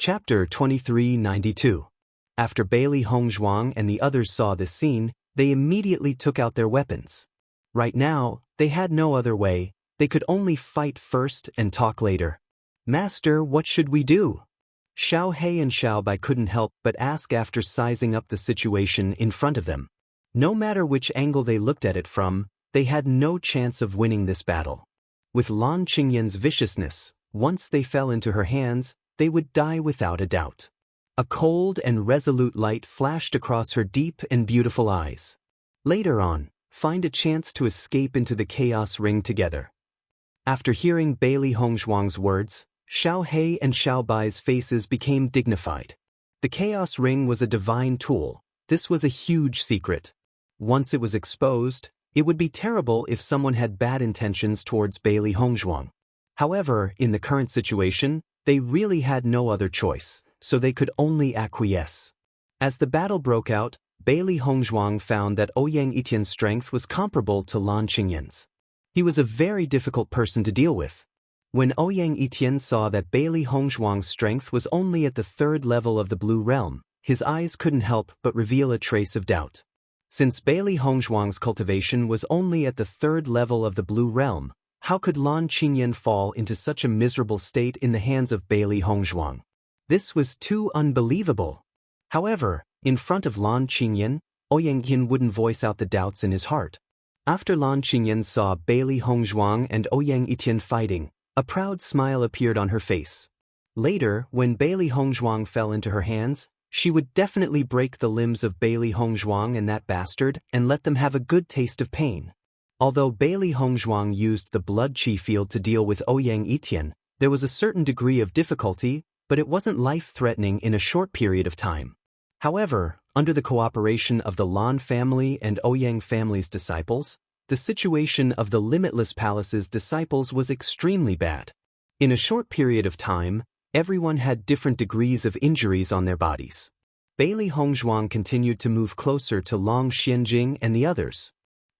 Chapter 2392. After Bailey Hongzhuang and the others saw this scene, they immediately took out their weapons. Right now, they had no other way, they could only fight first and talk later. "Master, what should we do?" Xiao He and Xiao Bai couldn't help but ask after sizing up the situation in front of them. No matter which angle they looked at it from, they had no chance of winning this battle. With Lan Qingyan's viciousness, once they fell into her hands, they would die without a doubt. A cold and resolute light flashed across her deep and beautiful eyes. Later on, find a chance to escape into the chaos ring together. After hearing Bailey Hongzhuang's words, Xiao He and Xiao Bai's faces became dignified. The chaos ring was a divine tool. This was a huge secret. Once it was exposed, it would be terrible if someone had bad intentions towards Bailey Hongzhuang. However, in the current situation, they really had no other choice, so they could only acquiesce. As the battle broke out, Bailey Hongzhuang found that Ouyang Etian's strength was comparable to Lan Qingyan's. He was a very difficult person to deal with. When Ouyang Etian saw that Bailey Hongzhuang's strength was only at the 3rd level of the Blue Realm, his eyes couldn't help but reveal a trace of doubt. Since Bailey Hongzhuang's cultivation was only at the 3rd level of the Blue Realm, how could Lan Qingyan fall into such a miserable state in the hands of Bailey Hongzhuang? This was too unbelievable. However, in front of Lan Qingyan, Ouyang Etian wouldn't voice out the doubts in his heart. After Lan Qingyan saw Bailey Hongzhuang and Ouyang Etian fighting, a proud smile appeared on her face. Later, when Bailey Hongzhuang fell into her hands, she would definitely break the limbs of Bailey Hongzhuang and that bastard and let them have a good taste of pain. Although Bailey Hongzhuang used the blood chi field to deal with Ouyang Etian, there was a certain degree of difficulty, but it wasn't life-threatening in a short period of time. However, under the cooperation of the Lan family and Ouyang family's disciples, the situation of the Limitless Palace's disciples was extremely bad. In a short period of time, everyone had different degrees of injuries on their bodies. Bailey Hongzhuang continued to move closer to Long Xianjing and the others.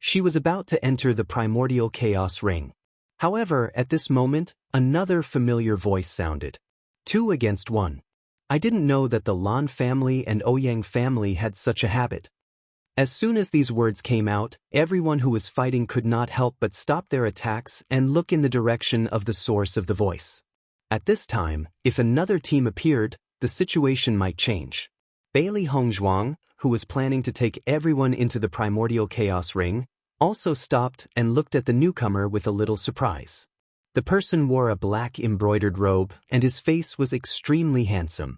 She was about to enter the primordial chaos ring. However, at this moment, another familiar voice sounded. 2 against 1. I didn't know that the Lan family and Ouyang family had such a habit. As soon as these words came out, everyone who was fighting could not help but stop their attacks and look in the direction of the source of the voice. At this time, if another team appeared, the situation might change. Bailey Hongzhuang, who was planning to take everyone into the primordial chaos ring, also stopped and looked at the newcomer with a little surprise. The person wore a black embroidered robe, and his face was extremely handsome.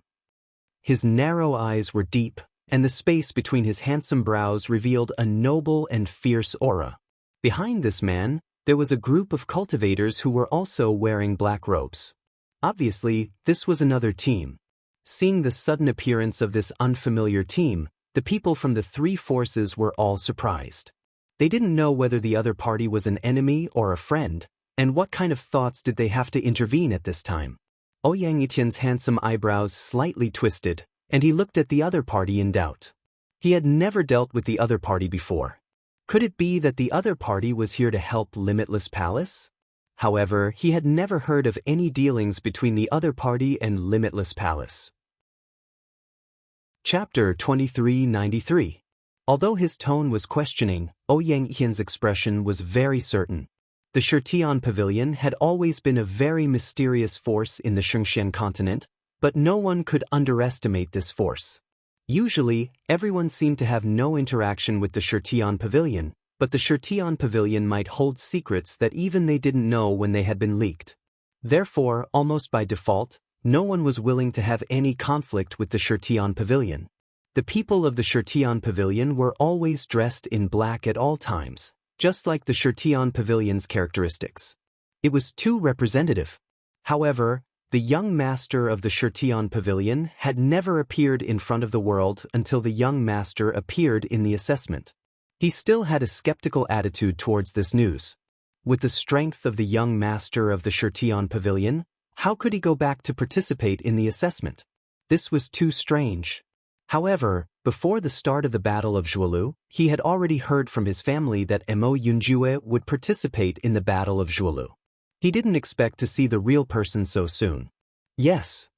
His narrow eyes were deep, and the space between his handsome brows revealed a noble and fierce aura. Behind this man, there was a group of cultivators who were also wearing black robes. Obviously, this was another team. Seeing the sudden appearance of this unfamiliar team, the people from the 3 forces were all surprised. They didn't know whether the other party was an enemy or a friend, and what kind of thoughts did they have to intervene at this time. Ouyang Etian's handsome eyebrows slightly twisted, and he looked at the other party in doubt. He had never dealt with the other party before. Could it be that the other party was here to help Limitless Palace? However, he had never heard of any dealings between the other party and Limitless Palace. Chapter 2393. Although his tone was questioning, Ouyang Etian's expression was very certain. The Shirtian Pavilion had always been a very mysterious force in the Shengxian continent, but no one could underestimate this force. Usually, everyone seemed to have no interaction with the Shirtian Pavilion, but the Shirtian Pavilion might hold secrets that even they didn't know when they had been leaked. Therefore, almost by default, no one was willing to have any conflict with the Shirtian Pavilion. The people of the Shirtian Pavilion were always dressed in black at all times, just like the Shirtian Pavilion's characteristics. It was too representative. However, the young master of the Shirtian Pavilion had never appeared in front of the world until the young master appeared in the assessment. He still had a skeptical attitude towards this news. With the strength of the young master of the Shirtian Pavilion, how could he go back to participate in the assessment? This was too strange. However, before the start of the Battle of Zhuolu, he had already heard from his family that Mo Yunjue would participate in the Battle of Zhuolu. He didn't expect to see the real person so soon. Yes.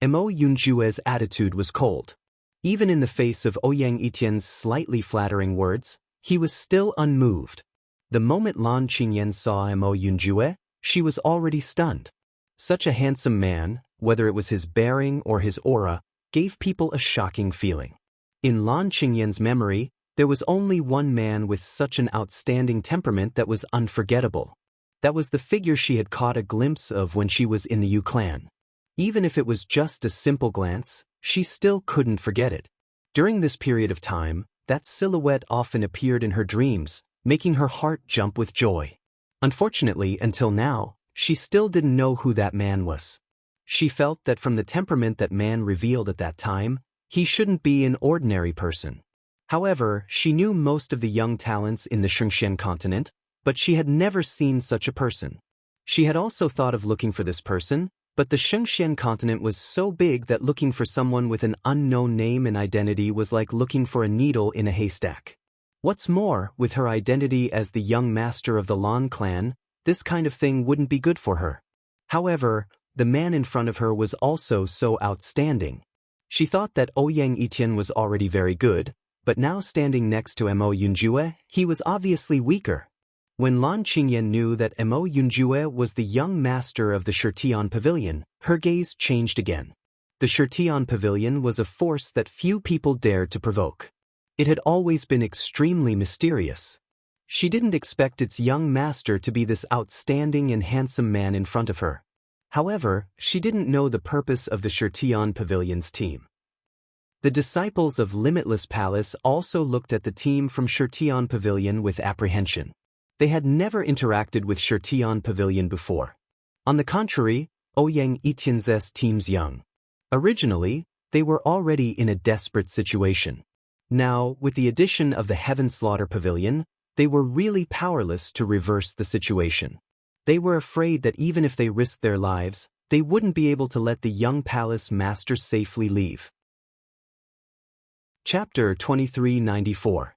Mo Yunjue's attitude was cold. Even in the face of Ouyang Etienne's slightly flattering words, he was still unmoved. The moment Lan Qingyan saw Mo Yunjue, she was already stunned. Such a handsome man, whether it was his bearing or his aura, gave people a shocking feeling. In Lan Qingyan's memory, there was only one man with such an outstanding temperament that was unforgettable. That was the figure she had caught a glimpse of when she was in the Yu clan. Even if it was just a simple glance, she still couldn't forget it. During this period of time, that silhouette often appeared in her dreams, making her heart jump with joy. Unfortunately, until now, she still didn't know who that man was. She felt that from the temperament that man revealed at that time, he shouldn't be an ordinary person. However, she knew most of the young talents in the Shengxian continent, but she had never seen such a person. She had also thought of looking for this person, but the Shengxian continent was so big that looking for someone with an unknown name and identity was like looking for a needle in a haystack. What's more, with her identity as the young master of the Lan clan, this kind of thing wouldn't be good for her. However, the man in front of her was also so outstanding. She thought that Ouyang Etienne was already very good, but now standing next to Mo Yunjue, he was obviously weaker. When Lan Qingyan knew that Mo Yunjue was the young master of the Shirtian Pavilion, her gaze changed again. The Shirtian Pavilion was a force that few people dared to provoke. It had always been extremely mysterious. She didn't expect its young master to be this outstanding and handsome man in front of her. However, she didn't know the purpose of the Shirtian Pavilion's team. The disciples of Limitless Palace also looked at the team from Shirtian Pavilion with apprehension. They had never interacted with Shirtian Pavilion before. On the contrary, Ouyang Etienne's team's young. Originally, they were already in a desperate situation. Now, with the addition of the Heaven Slaughter Pavilion, they were really powerless to reverse the situation. They were afraid that even if they risked their lives, they wouldn't be able to let the young palace master safely leave. Chapter 2394.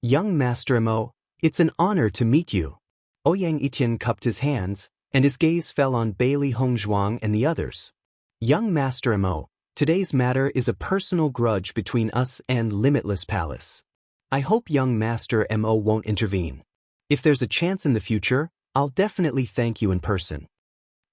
Young Master Mo, it's an honor to meet you. Ouyang Etienne cupped his hands, and his gaze fell on Bailey Hongzhuang and the others. Young Master Mo, today's matter is a personal grudge between us and Limitless Palace. I hope young Master Mo won't intervene. If there's a chance in the future, I'll definitely thank you in person.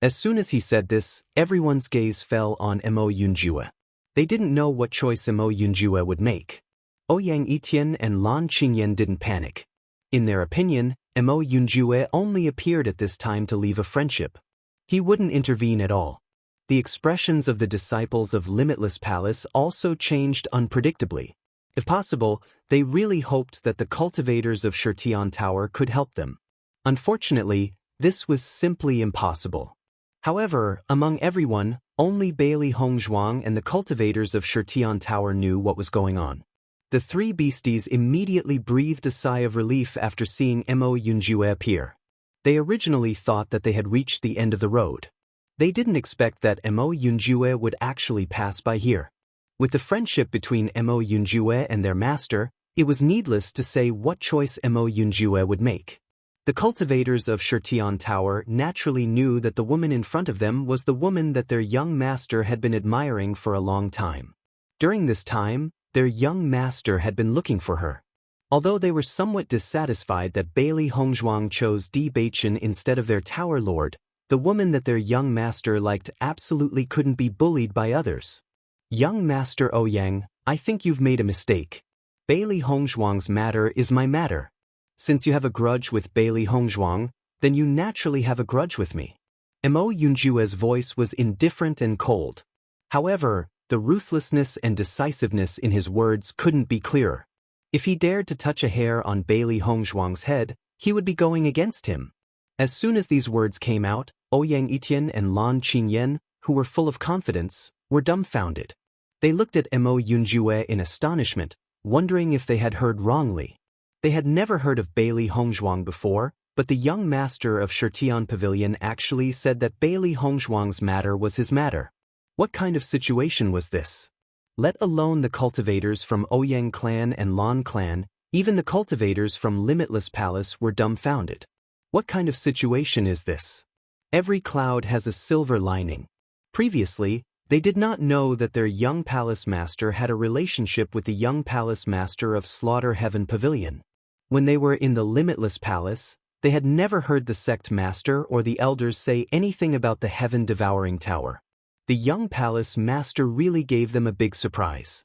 As soon as he said this, everyone's gaze fell on Mo Yunjue. They didn't know what choice Mo Yunjue would make. Ouyang Etienne and Lan Qingyan didn't panic. In their opinion, Mo Yunjue only appeared at this time to leave a friendship. He wouldn't intervene at all. The expressions of the disciples of Limitless Palace also changed unpredictably. If possible, they really hoped that the cultivators of Shirtian Tower could help them. Unfortunately, this was simply impossible. However, among everyone, only Bailey Hongzhuang and the cultivators of Shirtian Tower knew what was going on. The three beasties immediately breathed a sigh of relief after seeing Mo Yunjue appear. They originally thought that they had reached the end of the road. They didn't expect that Mo Yunjue would actually pass by here. With the friendship between Mo Yunjue and their master, it was needless to say what choice Mo Yunjue would make. The cultivators of Shirtian Tower naturally knew that the woman in front of them was the woman that their young master had been admiring for a long time. During this time, their young master had been looking for her. Although they were somewhat dissatisfied that Bailey Hongzhuang chose Bewitching instead of their tower lord, the woman that their young master liked absolutely couldn't be bullied by others. Young Master Ouyang, I think you've made a mistake. Bailey Hongzhuang's matter is my matter. Since you have a grudge with Bailey Hongzhuang, then you naturally have a grudge with me. Mo Yunjue's voice was indifferent and cold. However, the ruthlessness and decisiveness in his words couldn't be clearer. If he dared to touch a hair on Bailey Hongzhuang's head, he would be going against him. As soon as these words came out, Ouyang Etienne and Lan Qingyan, who were full of confidence, were dumbfounded. They looked at Mo Yunjue in astonishment, wondering if they had heard wrongly. They had never heard of Bailey Hongzhuang before, but the young master of Shirtian Pavilion actually said that Bailey Hongzhuang's matter was his matter. What kind of situation was this? Let alone the cultivators from Ouyang clan and Lan clan, even the cultivators from Limitless Palace were dumbfounded. What kind of situation is this? Every cloud has a silver lining. Previously, They did not know that their young palace master had a relationship with the young palace master of Slaughter Heaven Pavilion. When they were in the Limitless Palace, they had never heard the sect master or the elders say anything about the heaven-devouring tower. The young palace master really gave them a big surprise.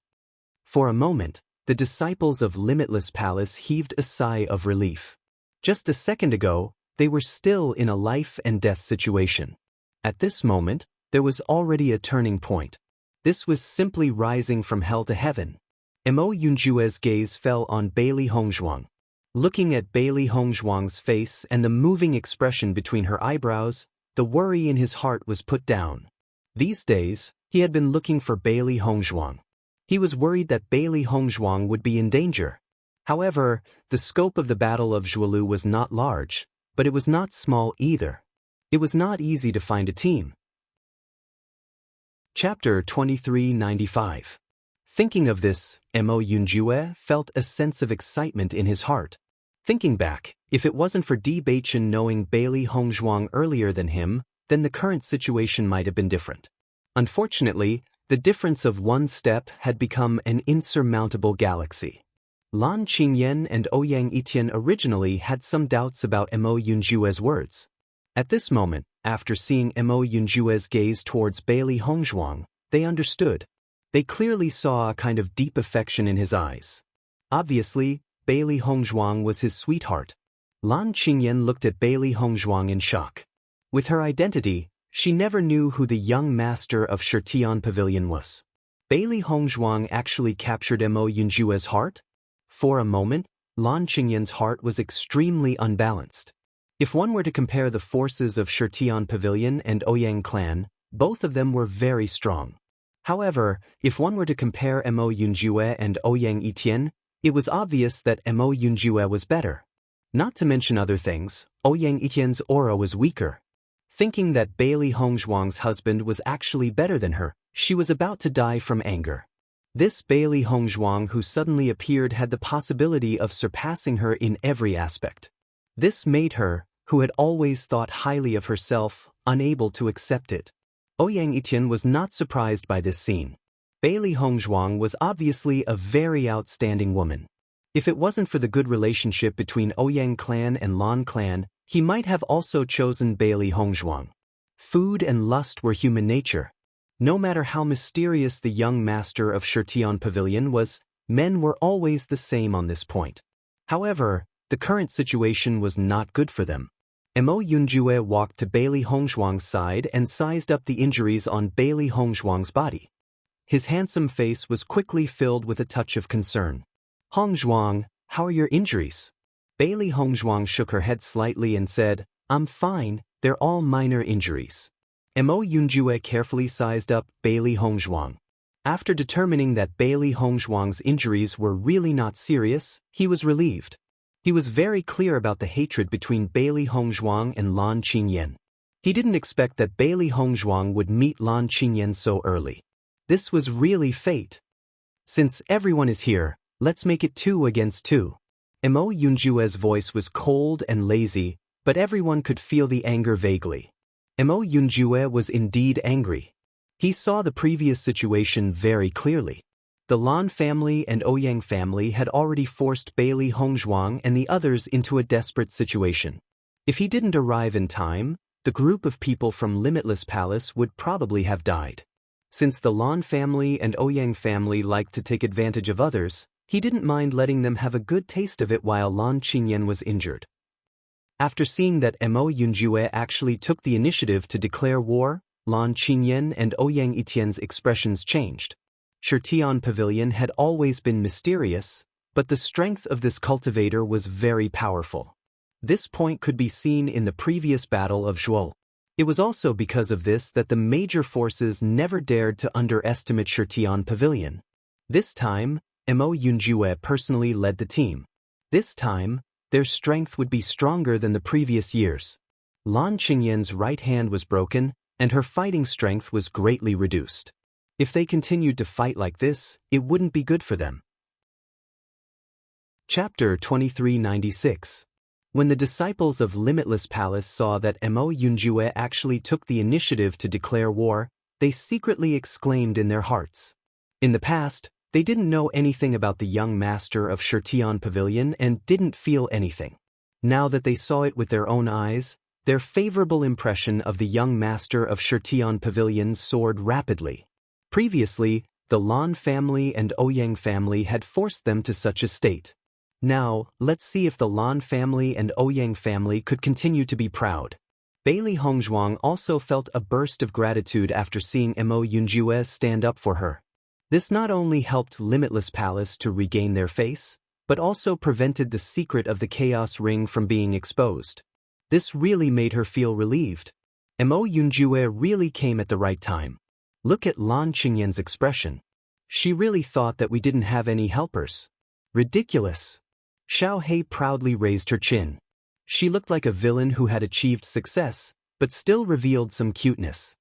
For a moment, the disciples of Limitless Palace heaved a sigh of relief. Just a second ago, they were still in a life-and-death situation. At this moment, there was already a turning point. This was simply rising from hell to heaven. Mo Yunjue's gaze fell on Bailey Hongzhuang. Looking at Bailey Hongzhuang's face and the moving expression between her eyebrows, the worry in his heart was put down. These days, he had been looking for Bailey Hongzhuang. He was worried that Bailey Hongzhuang would be in danger. However, the scope of the Battle of Zhuolu was not large, but it was not small either. It was not easy to find a team. Chapter 2395. Thinking of this, Mo Yunjue felt a sense of excitement in his heart. Thinking back, if it wasn't for Bewitching knowing Bailey Hongzhuang earlier than him, then the current situation might have been different. Unfortunately, the difference of one step had become an insurmountable galaxy. Lan Qingyan and Ouyang Etian originally had some doubts about Mo Yunjue's words. At this moment, after seeing Mo Yunjue's gaze towards Bailey Hongzhuang, they understood. They clearly saw a kind of deep affection in his eyes. Obviously, Bailey Hongzhuang was his sweetheart. Lan Qingyan looked at Bailey Hongzhuang in shock. With her identity, she never knew who the young master of Shirtian Pavilion was. Bailey Hongzhuang actually captured Mo Yunjue's heart? For a moment, Lan Qingyan's heart was extremely unbalanced. If one were to compare the forces of Shirtian Pavilion and Ouyang clan, both of them were very strong. However, if one were to compare Mo Yunjue and Ouyang Etian, it was obvious that Mo Yunjue was better. Not to mention other things, Ouyang Etian's aura was weaker. Thinking that Bailey Hongzhuang's husband was actually better than her, she was about to die from anger. This Bailey Hongzhuang who suddenly appeared had the possibility of surpassing her in every aspect. This made her, who had always thought highly of herself, unable to accept it. Ouyang Etian was not surprised by this scene. Bailey Hongzhuang was obviously a very outstanding woman. If it wasn't for the good relationship between Ouyang clan and Lan clan, he might have also chosen Bailey Hongzhuang. Food and lust were human nature. No matter how mysterious the young master of Shirtian Pavilion was, men were always the same on this point. However, the current situation was not good for them. Mo Yunjue walked to Bailey Hongzhuang's side and sized up the injuries on Bailey Hongzhuang's body. His handsome face was quickly filled with a touch of concern. "Hongzhuang, how are your injuries?" Bailey Hongzhuang shook her head slightly and said, "I'm fine, they're all minor injuries." Mo Yunjue carefully sized up Bailey Hongzhuang. After determining that Bailey Hongzhuang's injuries were really not serious, he was relieved. He was very clear about the hatred between Bailey Hongzhuang and Lan Qingyan. He didn't expect that Bailey Hongzhuang would meet Lan Qingyan so early. This was really fate. "Since everyone is here, let's make it 2 against 2. Mo Yunjue's voice was cold and lazy, but everyone could feel the anger vaguely. Mo Yunjue was indeed angry. He saw the previous situation very clearly. The Lan family and Ouyang family had already forced Bailey Hongzhuang and the others into a desperate situation. If he didn't arrive in time, the group of people from Limitless Palace would probably have died. Since the Lan family and Ouyang family liked to take advantage of others, he didn't mind letting them have a good taste of it while Lan Qingyan was injured. After seeing that Mo Yunjue actually took the initiative to declare war, Lan Qingyan and Ouyang Etian's expressions changed. Shirtian Pavilion had always been mysterious, but the strength of this cultivator was very powerful. This point could be seen in the previous Battle of Zhuol. It was also because of this that the major forces never dared to underestimate Shirtian Pavilion. This time, Mo Yunjue personally led the team. This time, their strength would be stronger than the previous years. Lan Qingyan's right hand was broken, and her fighting strength was greatly reduced. If they continued to fight like this, it wouldn't be good for them. Chapter 2396. When the disciples of Limitless Palace saw that Mo Yunjue actually took the initiative to declare war, they secretly exclaimed in their hearts. In the past, they didn't know anything about the young master of Shirtion Pavilion and didn't feel anything. Now that they saw it with their own eyes, their favorable impression of the young master of Shirtion Pavilion soared rapidly. Previously, the Lan family and Ouyang family had forced them to such a state. Now, let's see if the Lan family and Ouyang family could continue to be proud. Bailey Hongzhuang also felt a burst of gratitude after seeing Mo Yunjue stand up for her. This not only helped Limitless Palace to regain their face, but also prevented the secret of the Chaos Ring from being exposed. This really made her feel relieved. Mo Yunjue really came at the right time. Look at Lan Qingyan's expression. She really thought that we didn't have any helpers. Ridiculous. Xiao He proudly raised her chin. She looked like a villain who had achieved success, but still revealed some cuteness.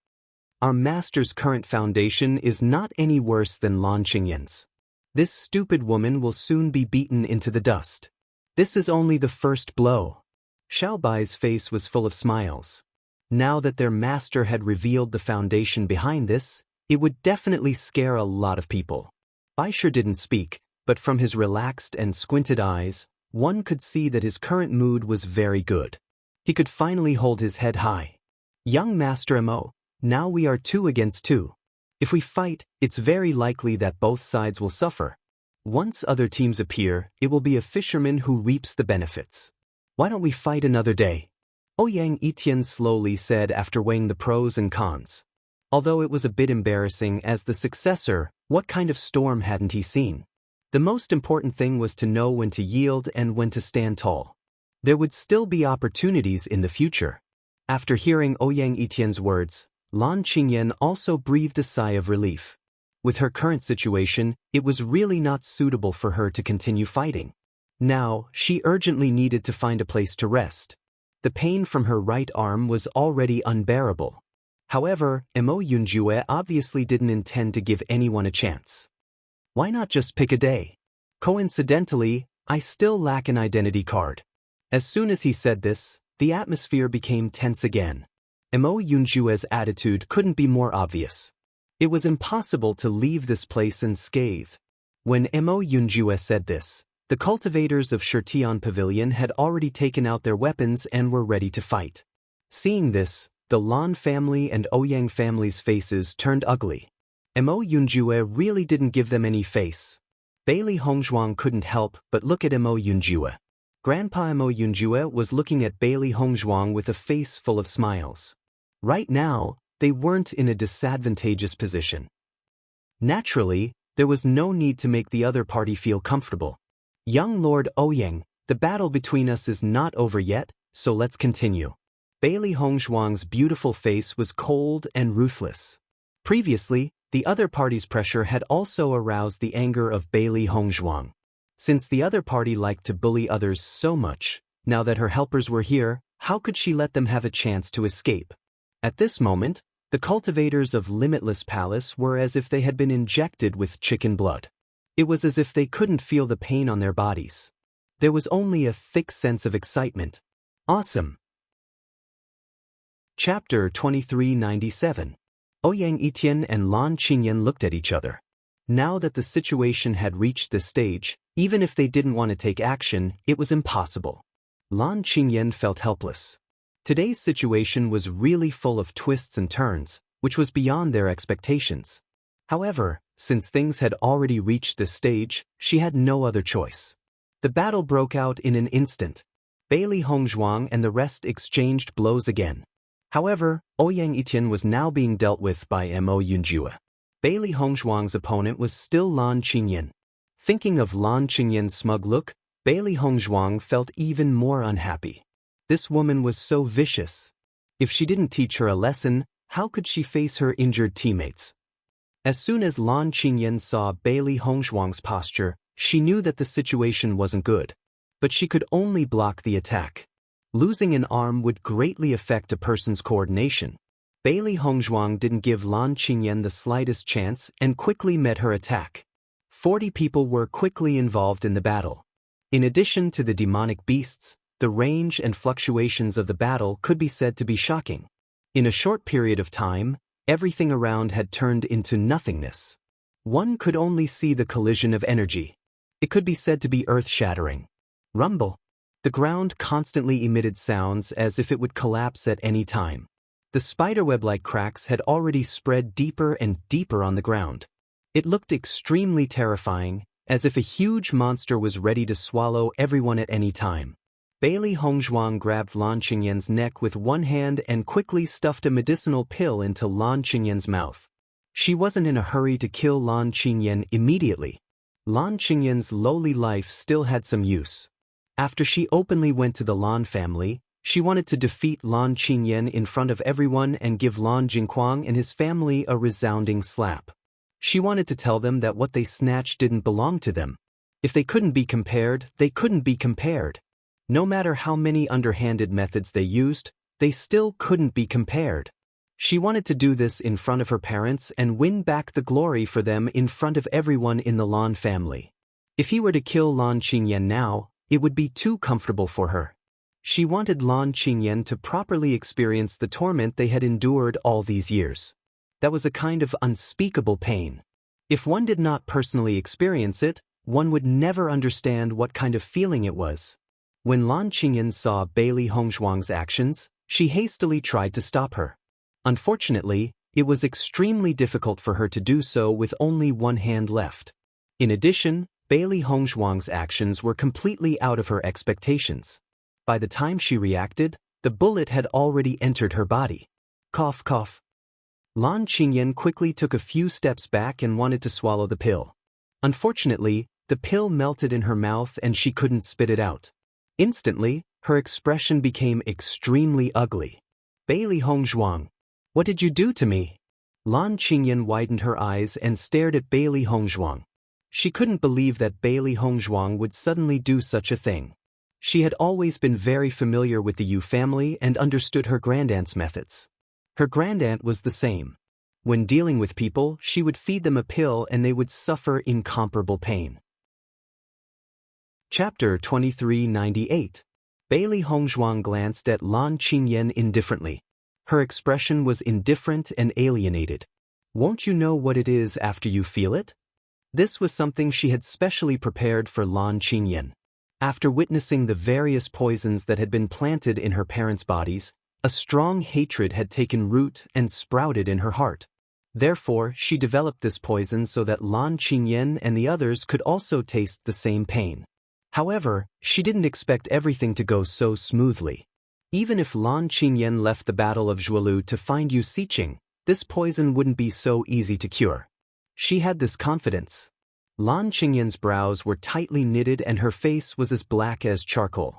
Our master's current foundation is not any worse than Lan Qingyan's. This stupid woman will soon be beaten into the dust. This is only the first blow. Xiao Bai's face was full of smiles. Now that their master had revealed the foundation behind this, it would definitely scare a lot of people. Bai sure didn't speak, but from his relaxed and squinted eyes, one could see that his current mood was very good. He could finally hold his head high. Young Master Mo, now we are 2 against 2. If we fight, it's very likely that both sides will suffer. Once other teams appear, it will be a fisherman who reaps the benefits. Why don't we fight another day? Ouyang Etienne slowly said after weighing the pros and cons. Although it was a bit embarrassing as the successor, what kind of storm hadn't he seen? The most important thing was to know when to yield and when to stand tall. There would still be opportunities in the future. After hearing Ouyang Etienne's words, Lan Qingyan also breathed a sigh of relief. With her current situation, it was really not suitable for her to continue fighting. Now, she urgently needed to find a place to rest. The pain from her right arm was already unbearable. However, Mo Yunjue obviously didn't intend to give anyone a chance. Why not just pick a day? Coincidentally, I still lack an identity card. As soon as he said this, the atmosphere became tense again. Mo Yunjue's attitude couldn't be more obvious. It was impossible to leave this place unscathed. When Mo Yunjue said this, the cultivators of Shirtion Pavilion had already taken out their weapons and were ready to fight. Seeing this, the Lan family and Ouyang family's faces turned ugly. Mo Yunjue really didn't give them any face. Bailey Hongzhuang couldn't help but look at Mo Yunjue. Grandpa Mo Yunjue was looking at Bailey Hongzhuang with a face full of smiles. Right now, they weren't in a disadvantageous position. Naturally, there was no need to make the other party feel comfortable. Young Lord Ouyang, the battle between us is not over yet, so let's continue. Bailey Hongzhuang's beautiful face was cold and ruthless. Previously, the other party's pressure had also aroused the anger of Bailey Hongzhuang. Since the other party liked to bully others so much, now that her helpers were here, how could she let them have a chance to escape? At this moment, the cultivators of Limitless Palace were as if they had been injected with chicken blood. It was as if they couldn't feel the pain on their bodies. There was only a thick sense of excitement. Awesome! Chapter 2397. Ouyang Etienne and Lan Qingyan looked at each other. Now that the situation had reached this stage, even if they didn't want to take action, it was impossible. Lan Qingyan felt helpless. Today's situation was really full of twists and turns, which was beyond their expectations. However, since things had already reached this stage, she had no other choice. The battle broke out in an instant. Bailey Hongzhuang and the rest exchanged blows again. However, Ouyang Etienne was now being dealt with by Mo Yunjue. Bailey Hongzhuang's opponent was still Lan Qingyan. Thinking of Lan Qingyan's smug look, Bailey Hongzhuang felt even more unhappy. This woman was so vicious. If she didn't teach her a lesson, how could she face her injured teammates? As soon as Lan Qingyan saw Bailey Hongzhuang's posture, she knew that the situation wasn't good. But she could only block the attack. Losing an arm would greatly affect a person's coordination. Bailey Hongzhuang didn't give Lan Qingyan the slightest chance and quickly met her attack. 40 people were quickly involved in the battle. In addition to the demonic beasts, the range and fluctuations of the battle could be said to be shocking. In a short period of time, Everything around had turned into nothingness. One could only see the collision of energy. It could be said to be earth-shattering. Rumble. The ground constantly emitted sounds as if it would collapse at any time. The spiderweb-like cracks had already spread deeper and deeper on the ground. It looked extremely terrifying, as if a huge monster was ready to swallow everyone at any time. Bailey Hongzhuang grabbed Lan Qingyan's neck with one hand and quickly stuffed a medicinal pill into Lan Qingyan's mouth. She wasn't in a hurry to kill Lan Qingyan immediately. Lan Qingyan's lowly life still had some use. After she openly went to the Lan family, she wanted to defeat Lan Qingyan in front of everyone and give Lan Jingquang and his family a resounding slap. She wanted to tell them that what they snatched didn't belong to them. If they couldn't be compared, they couldn't be compared. No matter how many underhanded methods they used, they still couldn't be compared. She wanted to do this in front of her parents and win back the glory for them in front of everyone in the Lan family. If he were to kill Lan Qingyan now, it would be too comfortable for her. She wanted Lan Qingyan to properly experience the torment they had endured all these years. That was a kind of unspeakable pain. If one did not personally experience it, one would never understand what kind of feeling it was. When Lan Qingyan saw Bailey Hongzhuang's actions, she hastily tried to stop her. Unfortunately, it was extremely difficult for her to do so with only one hand left. In addition, Bailey Hongzhuang's actions were completely out of her expectations. By the time she reacted, the bullet had already entered her body. Cough, cough. Lan Qingyan quickly took a few steps back and wanted to swallow the pill. Unfortunately, the pill melted in her mouth and she couldn't spit it out. Instantly, her expression became extremely ugly. Bailey Hongzhuang, what did you do to me? Lan Qingyan widened her eyes and stared at Bailey Hongzhuang. She couldn't believe that Bailey Hongzhuang would suddenly do such a thing. She had always been very familiar with the Yu family and understood her grandaunt's methods. Her grandaunt was the same. When dealing with people, she would feed them a pill and they would suffer incomparable pain. Chapter 2398. Bailey Hongzhuang glanced at Lan Qingyan indifferently. Her expression was indifferent and alienated. Won't you know what it is after you feel it? This was something she had specially prepared for Lan Qingyan. After witnessing the various poisons that had been planted in her parents' bodies, a strong hatred had taken root and sprouted in her heart. Therefore, she developed this poison so that Lan Qingyan and the others could also taste the same pain. However, she didn't expect everything to go so smoothly. Even if Lan Qingyan left the Battle of Zhuolu to find Yu Siqing, this poison wouldn't be so easy to cure. She had this confidence. Lan Qingyan's brows were tightly knitted and her face was as black as charcoal.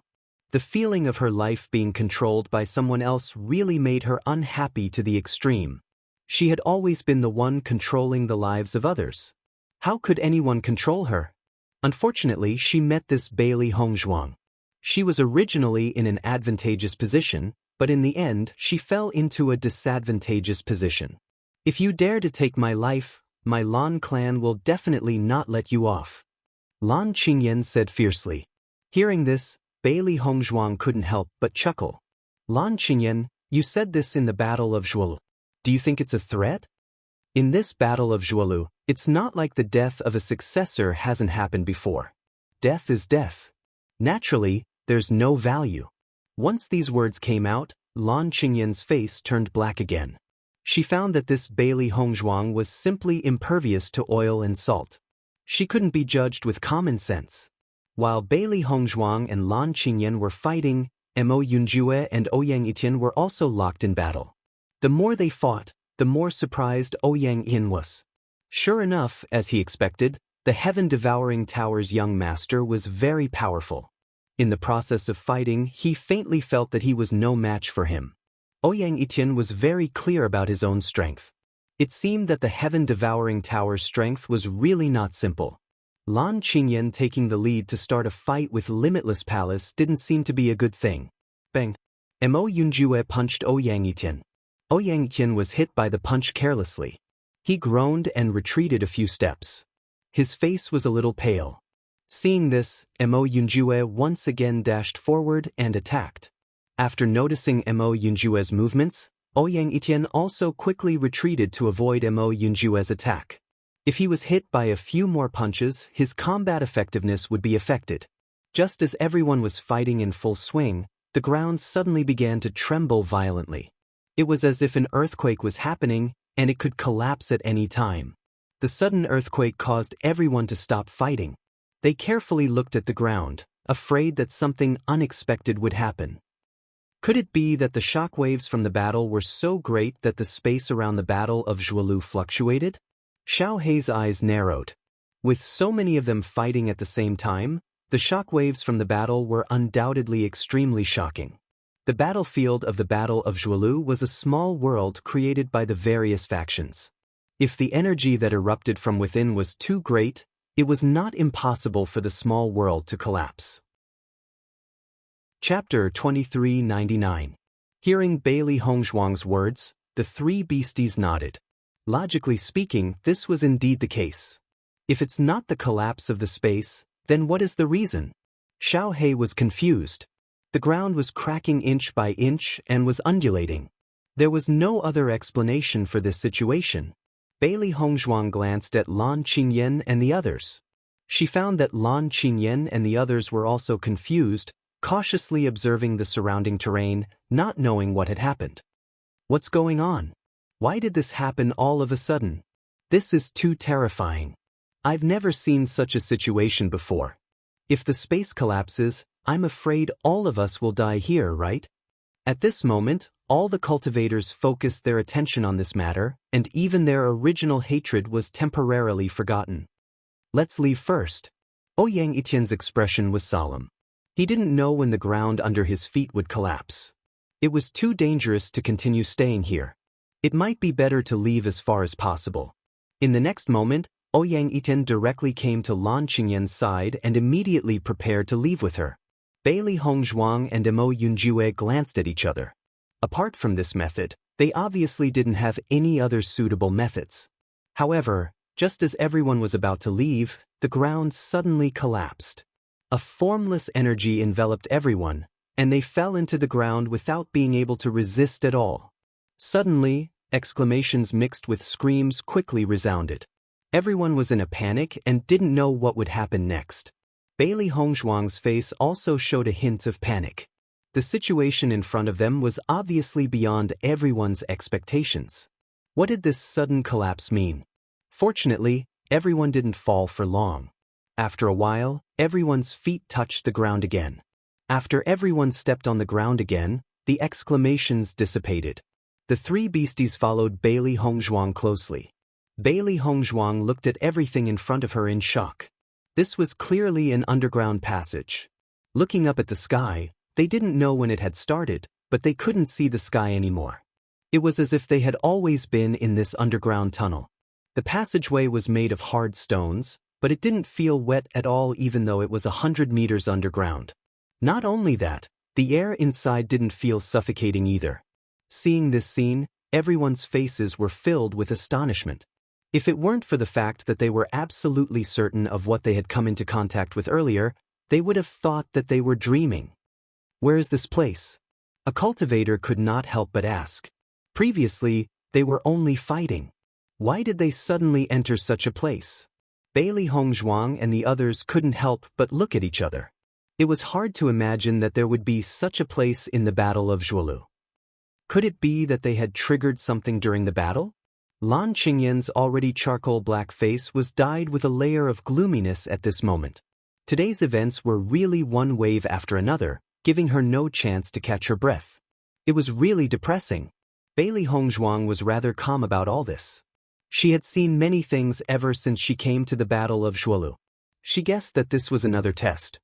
The feeling of her life being controlled by someone else really made her unhappy to the extreme. She had always been the one controlling the lives of others. How could anyone control her? Unfortunately, she met this Bailey Hongzhuang. She was originally in an advantageous position, but in the end, she fell into a disadvantageous position. If you dare to take my life, my Lan clan will definitely not let you off. Lan Qingyan said fiercely. Hearing this, Bailey Hongzhuang couldn't help but chuckle. Lan Qingyan, you said this in the Battle of Zhuolu. Do you think it's a threat? In this Battle of Zhuolu, it's not like the death of a successor hasn't happened before. Death is death. Naturally, there's no value. Once these words came out, Lan Qingyan's face turned black again. She found that this Bailey Hongzhuang was simply impervious to oil and salt. She couldn't be judged with common sense. While Bailey Hongzhuang and Lan Qingyan were fighting, Mo Yunjue and Ouyang Etian were also locked in battle. The more they fought, the more surprised Ouyang Yin was. Sure enough, as he expected, the heaven-devouring tower's young master was very powerful. In the process of fighting, he faintly felt that he was no match for him. Ouyang Etian was very clear about his own strength. It seemed that the heaven-devouring tower's strength was really not simple. Lan Qingyan taking the lead to start a fight with Limitless Palace didn't seem to be a good thing. Bang! Mo Yunjue punched Ouyang Etian. Ouyang Etian was hit by the punch carelessly. He groaned and retreated a few steps. His face was a little pale. Seeing this, Mo Yunjue once again dashed forward and attacked. After noticing Mo Yunjue's movements, Ouyang Etienne also quickly retreated to avoid Mo Yunjue's attack. If he was hit by a few more punches, his combat effectiveness would be affected. Just as everyone was fighting in full swing, the ground suddenly began to tremble violently. It was as if an earthquake was happening, and it could collapse at any time. The sudden earthquake caused everyone to stop fighting. They carefully looked at the ground, afraid that something unexpected would happen. Could it be that the shock waves from the battle were so great that the space around the Battle of Zhuolu fluctuated? Xiao Hei's eyes narrowed. With so many of them fighting at the same time, the shock waves from the battle were undoubtedly extremely shocking. The battlefield of the Battle of Zhuolu was a small world created by the various factions. If the energy that erupted from within was too great, it was not impossible for the small world to collapse. Chapter 2399. Hearing Bailey Hongzhuang's words, the three beasties nodded. Logically speaking, this was indeed the case. If it's not the collapse of the space, then what is the reason? Xiao Hei was confused. The ground was cracking inch by inch and was undulating. There was no other explanation for this situation. Bailey Hongzhuang glanced at Lan Qingyan and the others. She found that Lan Qingyan and the others were also confused, cautiously observing the surrounding terrain, not knowing what had happened. What's going on? Why did this happen all of a sudden? This is too terrifying. I've never seen such a situation before. If the space collapses, I'm afraid all of us will die here, right? At this moment, all the cultivators focused their attention on this matter, and even their original hatred was temporarily forgotten. Let's leave first. Ouyang Etienne's expression was solemn. He didn't know when the ground under his feet would collapse. It was too dangerous to continue staying here. It might be better to leave as far as possible. In the next moment, Ouyang Etienne directly came to Lan Qingyan's side and immediately prepared to leave with her. Bailey Hongzhuang and Mo Yunjue glanced at each other. Apart from this method, they obviously didn't have any other suitable methods. However, just as everyone was about to leave, the ground suddenly collapsed. A formless energy enveloped everyone, and they fell into the ground without being able to resist at all. Suddenly, exclamations mixed with screams quickly resounded. Everyone was in a panic and didn't know what would happen next. Bailey Hongzhuang's face also showed a hint of panic. The situation in front of them was obviously beyond everyone's expectations. What did this sudden collapse mean? Fortunately, everyone didn't fall for long. After a while, everyone's feet touched the ground again. After everyone stepped on the ground again, the exclamations dissipated. The three beasties followed Bailey Hongzhuang closely. Bailey Hongzhuang looked at everything in front of her in shock. This was clearly an underground passage. Looking up at the sky, they didn't know when it had started, but they couldn't see the sky anymore. It was as if they had always been in this underground tunnel. The passageway was made of hard stones, but it didn't feel wet at all even though it was 100 meters underground. Not only that, the air inside didn't feel suffocating either. Seeing this scene, everyone's faces were filled with astonishment. If it weren't for the fact that they were absolutely certain of what they had come into contact with earlier, they would have thought that they were dreaming. Where is this place? A cultivator could not help but ask. Previously, they were only fighting. Why did they suddenly enter such a place? Bailey Hongzhuang and the others couldn't help but look at each other. It was hard to imagine that there would be such a place in the Battle of Zhuolu. Could it be that they had triggered something during the battle? Lan Qingyan's already charcoal black face was dyed with a layer of gloominess at this moment. Today's events were really one wave after another, giving her no chance to catch her breath. It was really depressing. Bailey Hongzhuang was rather calm about all this. She had seen many things ever since she came to the Battle of Zhuolu. She guessed that this was another test.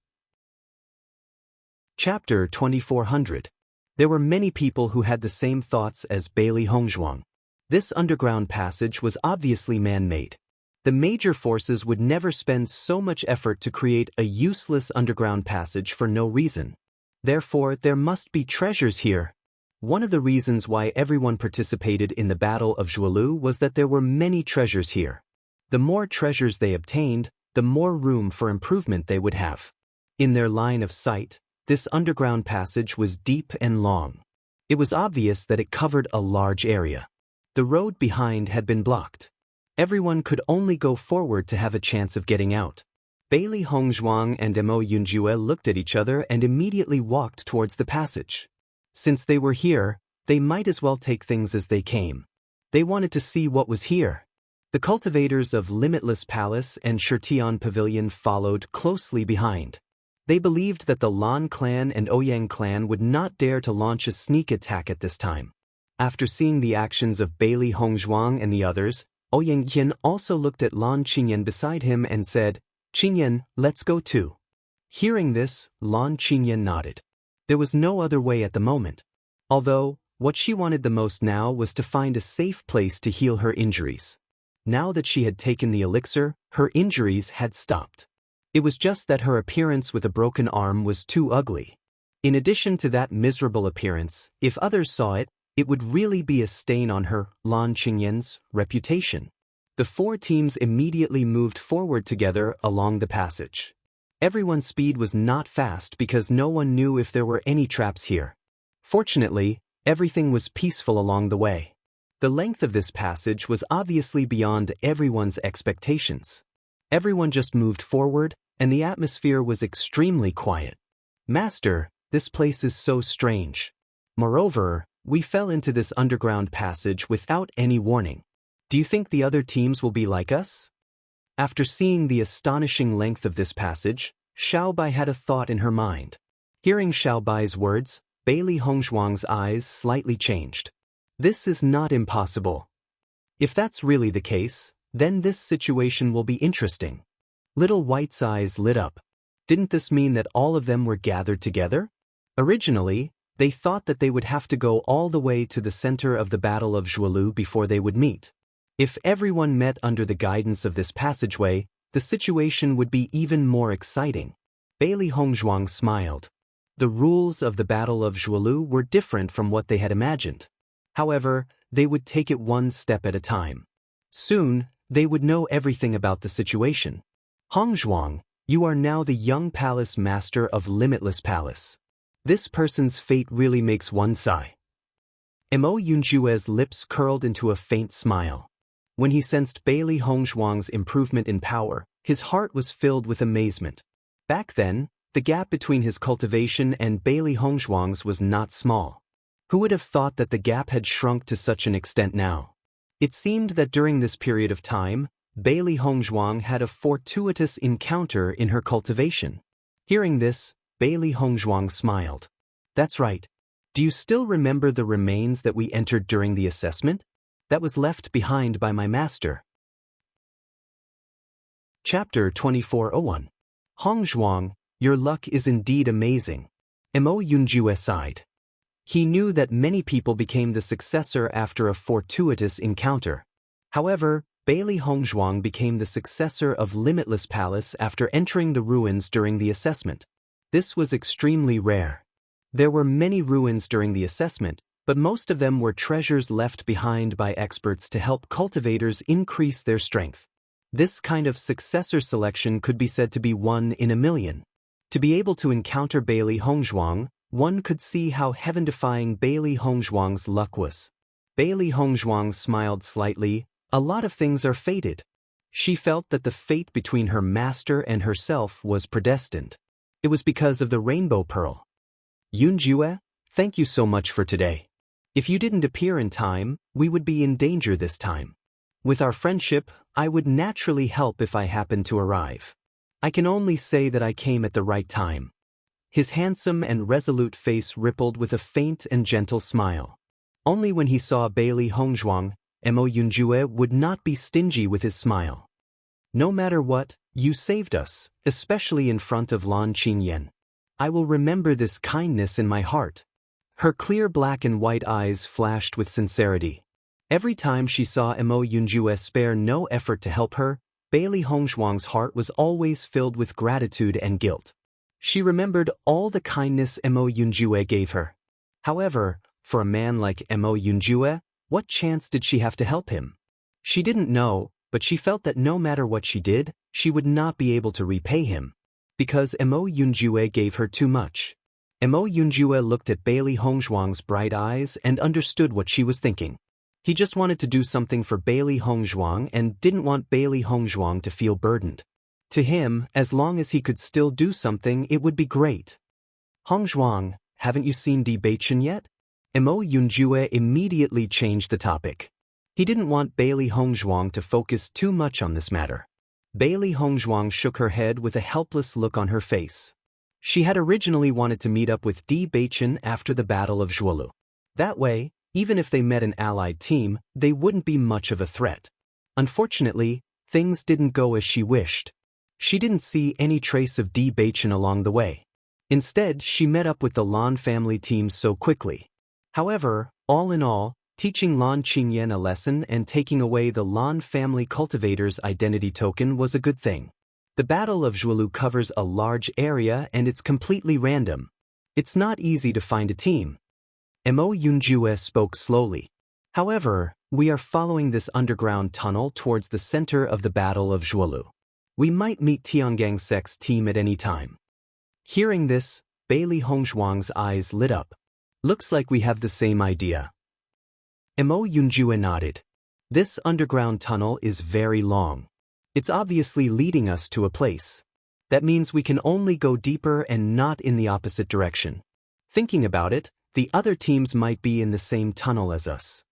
Chapter 2400. There were many people who had the same thoughts as Bailey Hongzhuang. This underground passage was obviously man-made. The major forces would never spend so much effort to create a useless underground passage for no reason. Therefore, there must be treasures here. One of the reasons why everyone participated in the Battle of Zhuolu was that there were many treasures here. The more treasures they obtained, the more room for improvement they would have. In their line of sight, this underground passage was deep and long. It was obvious that it covered a large area. The road behind had been blocked. Everyone could only go forward to have a chance of getting out. Bailey Hongzhuang and Mo Yunjue looked at each other and immediately walked towards the passage. Since they were here, they might as well take things as they came. They wanted to see what was here. The cultivators of Limitless Palace and Shirtian Pavilion followed closely behind. They believed that the Lan clan and Ouyang clan would not dare to launch a sneak attack at this time. After seeing the actions of Bailey Hongzhuang and the others, Ouyang Yin also looked at Lan Qingyan beside him and said, "Qingyan, let's go too." Hearing this, Lan Qingyan nodded. There was no other way at the moment. Although, what she wanted the most now was to find a safe place to heal her injuries. Now that she had taken the elixir, her injuries had stopped. It was just that her appearance with a broken arm was too ugly. In addition to that miserable appearance, if others saw it, it would really be a stain on her, Lan Qingyan's, reputation. The four teams immediately moved forward together along the passage. Everyone's speed was not fast because no one knew if there were any traps here. Fortunately, everything was peaceful along the way. The length of this passage was obviously beyond everyone's expectations. Everyone just moved forward, and the atmosphere was extremely quiet. "Master, this place is so strange. Moreover, we fell into this underground passage without any warning. Do you think the other teams will be like us?" After seeing the astonishing length of this passage, Xiaobai had a thought in her mind. Hearing Xiaobai's words, Bailey Hongzhuang's eyes slightly changed. This is not impossible. If that's really the case, then this situation will be interesting. Little White's eyes lit up. Didn't this mean that all of them were gathered together? Originally, they thought that they would have to go all the way to the center of the Battle of Zhualu before they would meet. If everyone met under the guidance of this passageway, the situation would be even more exciting. Bailey Hongzhuang smiled. The rules of the Battle of Zhualu were different from what they had imagined. However, they would take it one step at a time. Soon, they would know everything about the situation. "Hongzhuang, you are now the young palace master of Limitless Palace. This person's fate really makes one sigh." Mo Yunjue's lips curled into a faint smile. When he sensed Bailey Hongzhuang's improvement in power, his heart was filled with amazement. Back then, the gap between his cultivation and Bailey Hongzhuang's was not small. Who would have thought that the gap had shrunk to such an extent now? It seemed that during this period of time, Bailey Hongzhuang had a fortuitous encounter in her cultivation. Hearing this, Bailey Hongzhuang smiled. "That's right. Do you still remember the remains that we entered during the assessment? That was left behind by my master." Chapter 24:01. "Hongzhuang, your luck is indeed amazing." Mo Yunjue sighed. He knew that many people became the successor after a fortuitous encounter. However, Bailey Hongzhuang became the successor of Limitless Palace after entering the ruins during the assessment. This was extremely rare. There were many ruins during the assessment, but most of them were treasures left behind by experts to help cultivators increase their strength. This kind of successor selection could be said to be 1 in a million. To be able to encounter Bailey Hongzhuang, one could see how heaven-defying Bailey Hongzhuang's luck was. Bailey Hongzhuang smiled slightly. A lot of things are fated. She felt that the fate between her master and herself was predestined. It was because of the rainbow pearl. "Yunjue, thank you so much for today. If you didn't appear in time, we would be in danger this time. With our friendship, I would naturally help if I happened to arrive. I can only say that I came at the right time." His handsome and resolute face rippled with a faint and gentle smile. Only when he saw Bailey Hongzhuang, Mo Yunjue would not be stingy with his smile. "No matter what, you saved us, especially in front of Lan Qingyan. I will remember this kindness in my heart." Her clear black and white eyes flashed with sincerity. Every time she saw Mo Yunjue spare no effort to help her, Bailey Hongzhuang's heart was always filled with gratitude and guilt. She remembered all the kindness Mo Yunjue gave her. However, for a man like Mo Yunjue, what chance did she have to help him? She didn't know, but she felt that no matter what she did, she would not be able to repay him. Because Mo Yunjue gave her too much. Mo Yunjue looked at Bailey Hongzhuang's bright eyes and understood what she was thinking. He just wanted to do something for Bailey Hongzhuang and didn't want Bailey Hongzhuang to feel burdened. To him, as long as he could still do something, it would be great. Hongzhuang, haven't you seen Bewitching yet? Mo Yunjue immediately changed the topic. He didn't want Bailey Hongzhuang to focus too much on this matter. Bailey Hongzhuang shook her head with a helpless look on her face. She had originally wanted to meet up with Bewitching after the Battle of Zhuolu. That way, even if they met an allied team, they wouldn't be much of a threat. Unfortunately, things didn't go as she wished. She didn't see any trace of Bewitching along the way. Instead, she met up with the Lan family team so quickly. However, all in all, teaching Lan Qingyan a lesson and taking away the Lan family cultivator's identity token was a good thing. The Battle of Zhuolu covers a large area and it's completely random. It's not easy to find a team. Mo Yunjue spoke slowly. However, we are following this underground tunnel towards the center of the Battle of Zhuolu. We might meet Tianggang Sek's team at any time. Hearing this, Bailey Hongzhuang's eyes lit up. Looks like we have the same idea. Mo Yunjue nodded. This underground tunnel is very long. It's obviously leading us to a place. That means we can only go deeper and not in the opposite direction. Thinking about it, the other teams might be in the same tunnel as us.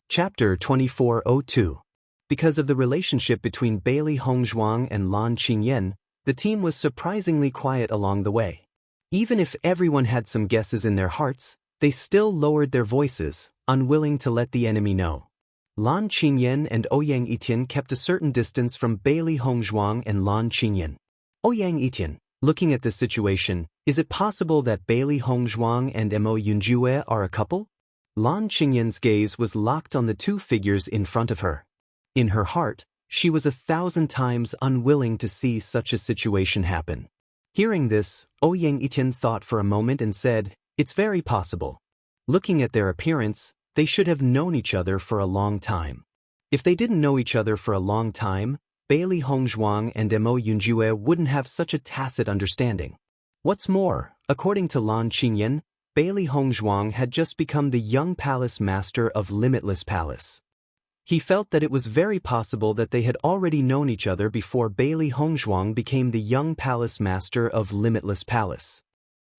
Chapter 2402. Because of the relationship between Bailey Hongzhuang and Lan Qingyan, the team was surprisingly quiet along the way. Even if everyone had some guesses in their hearts, they still lowered their voices, unwilling to let the enemy know. Lan Qingyan and Ouyang Etian kept a certain distance from Bailey Hongzhuang and Lan Qingyan. Ouyang Etian, looking at this situation, is it possible that Bailey Hongzhuang and Mo Yunjue are a couple? Lan Qingyan's gaze was locked on the two figures in front of her. In her heart, she was 1,000 times unwilling to see such a situation happen. Hearing this, Ouyang Etian thought for a moment and said, "It's very possible. Looking at their appearance, they should have known each other for a long time. If they didn't know each other for a long time, Bailey Hongzhuang and Mo Yunjue wouldn't have such a tacit understanding. What's more, according to Lan Qingyan, Bailey Hongzhuang had just become the young palace master of Limitless Palace. He felt that it was very possible that they had already known each other before Bailey Hongzhuang became the young palace master of Limitless Palace.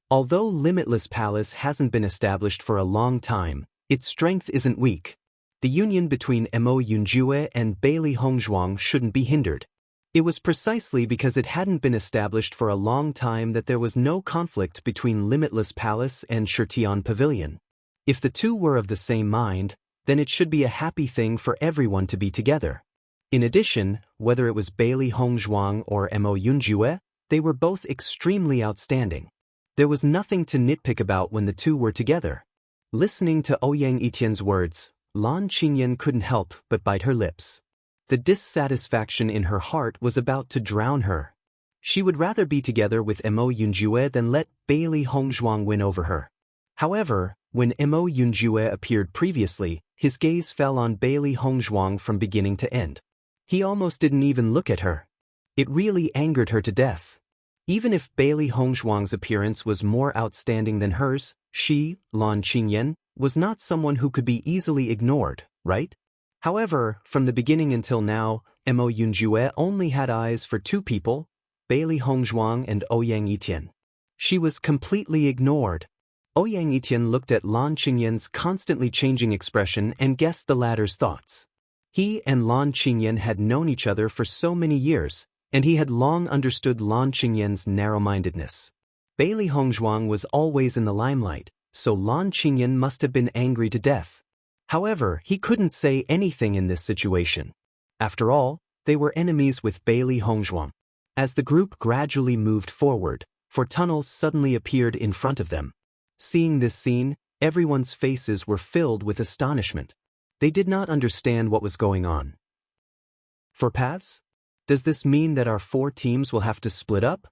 Although Limitless Palace hasn't been established for a long time, its strength isn't weak. The union between Mo Yunjue and Bailey Hongzhuang shouldn't be hindered. It was precisely because it hadn't been established for a long time that there was no conflict between Limitless Palace and Shirtian Pavilion. If the two were of the same mind, then it should be a happy thing for everyone to be together. In addition, whether it was Bailey Hongzhuang or Mo Yunjue, they were both extremely outstanding. There was nothing to nitpick about when the two were together. Listening to Ouyang Etian's words, Lan Qingyan couldn't help but bite her lips. The dissatisfaction in her heart was about to drown her. She would rather be together with Mo Yunjue than let Bailey Hongzhuang win over her. However, when Mo Yunjue appeared previously, his gaze fell on Bailey Hongzhuang from beginning to end. He almost didn't even look at her. It really angered her to death. Even if Bailey Hongzhuang's appearance was more outstanding than hers, she, Lan Qingyan, was not someone who could be easily ignored, right? However, from the beginning until now, Mo Yunjue only had eyes for two people, Bailey Hongzhuang and Ouyang Etian. She was completely ignored. Ouyang Etian looked at Lan Qingyan's constantly changing expression and guessed the latter's thoughts. He and Lan Qingyan had known each other for so many years, and he had long understood Lan Qingyan's narrow-mindedness. Bailey Hongzhuang was always in the limelight, so Lan Qingyan must have been angry to death. However, he couldn't say anything in this situation. After all, they were enemies with Bailey Hongzhuang. As the group gradually moved forward, four tunnels suddenly appeared in front of them. Seeing this scene, everyone's faces were filled with astonishment. They did not understand what was going on. 4 paths? Does this mean that our 4 teams will have to split up?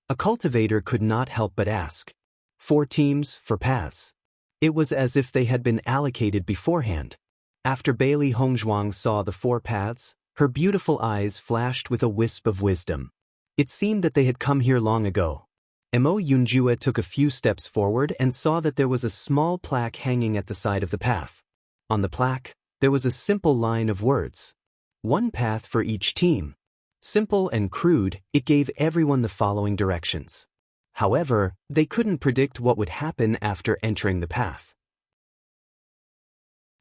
A cultivator could not help but ask. 4 teams, 4 paths. It was as if they had been allocated beforehand. After Bailey Hongzhuang saw the 4 paths, her beautiful eyes flashed with a wisp of wisdom. It seemed that they had come here long ago. Mo Yunjue took a few steps forward and saw that there was a small plaque hanging at the side of the path. On the plaque, there was a simple line of words. One path for each team. Simple and crude, it gave everyone the following directions. However, they couldn't predict what would happen after entering the path.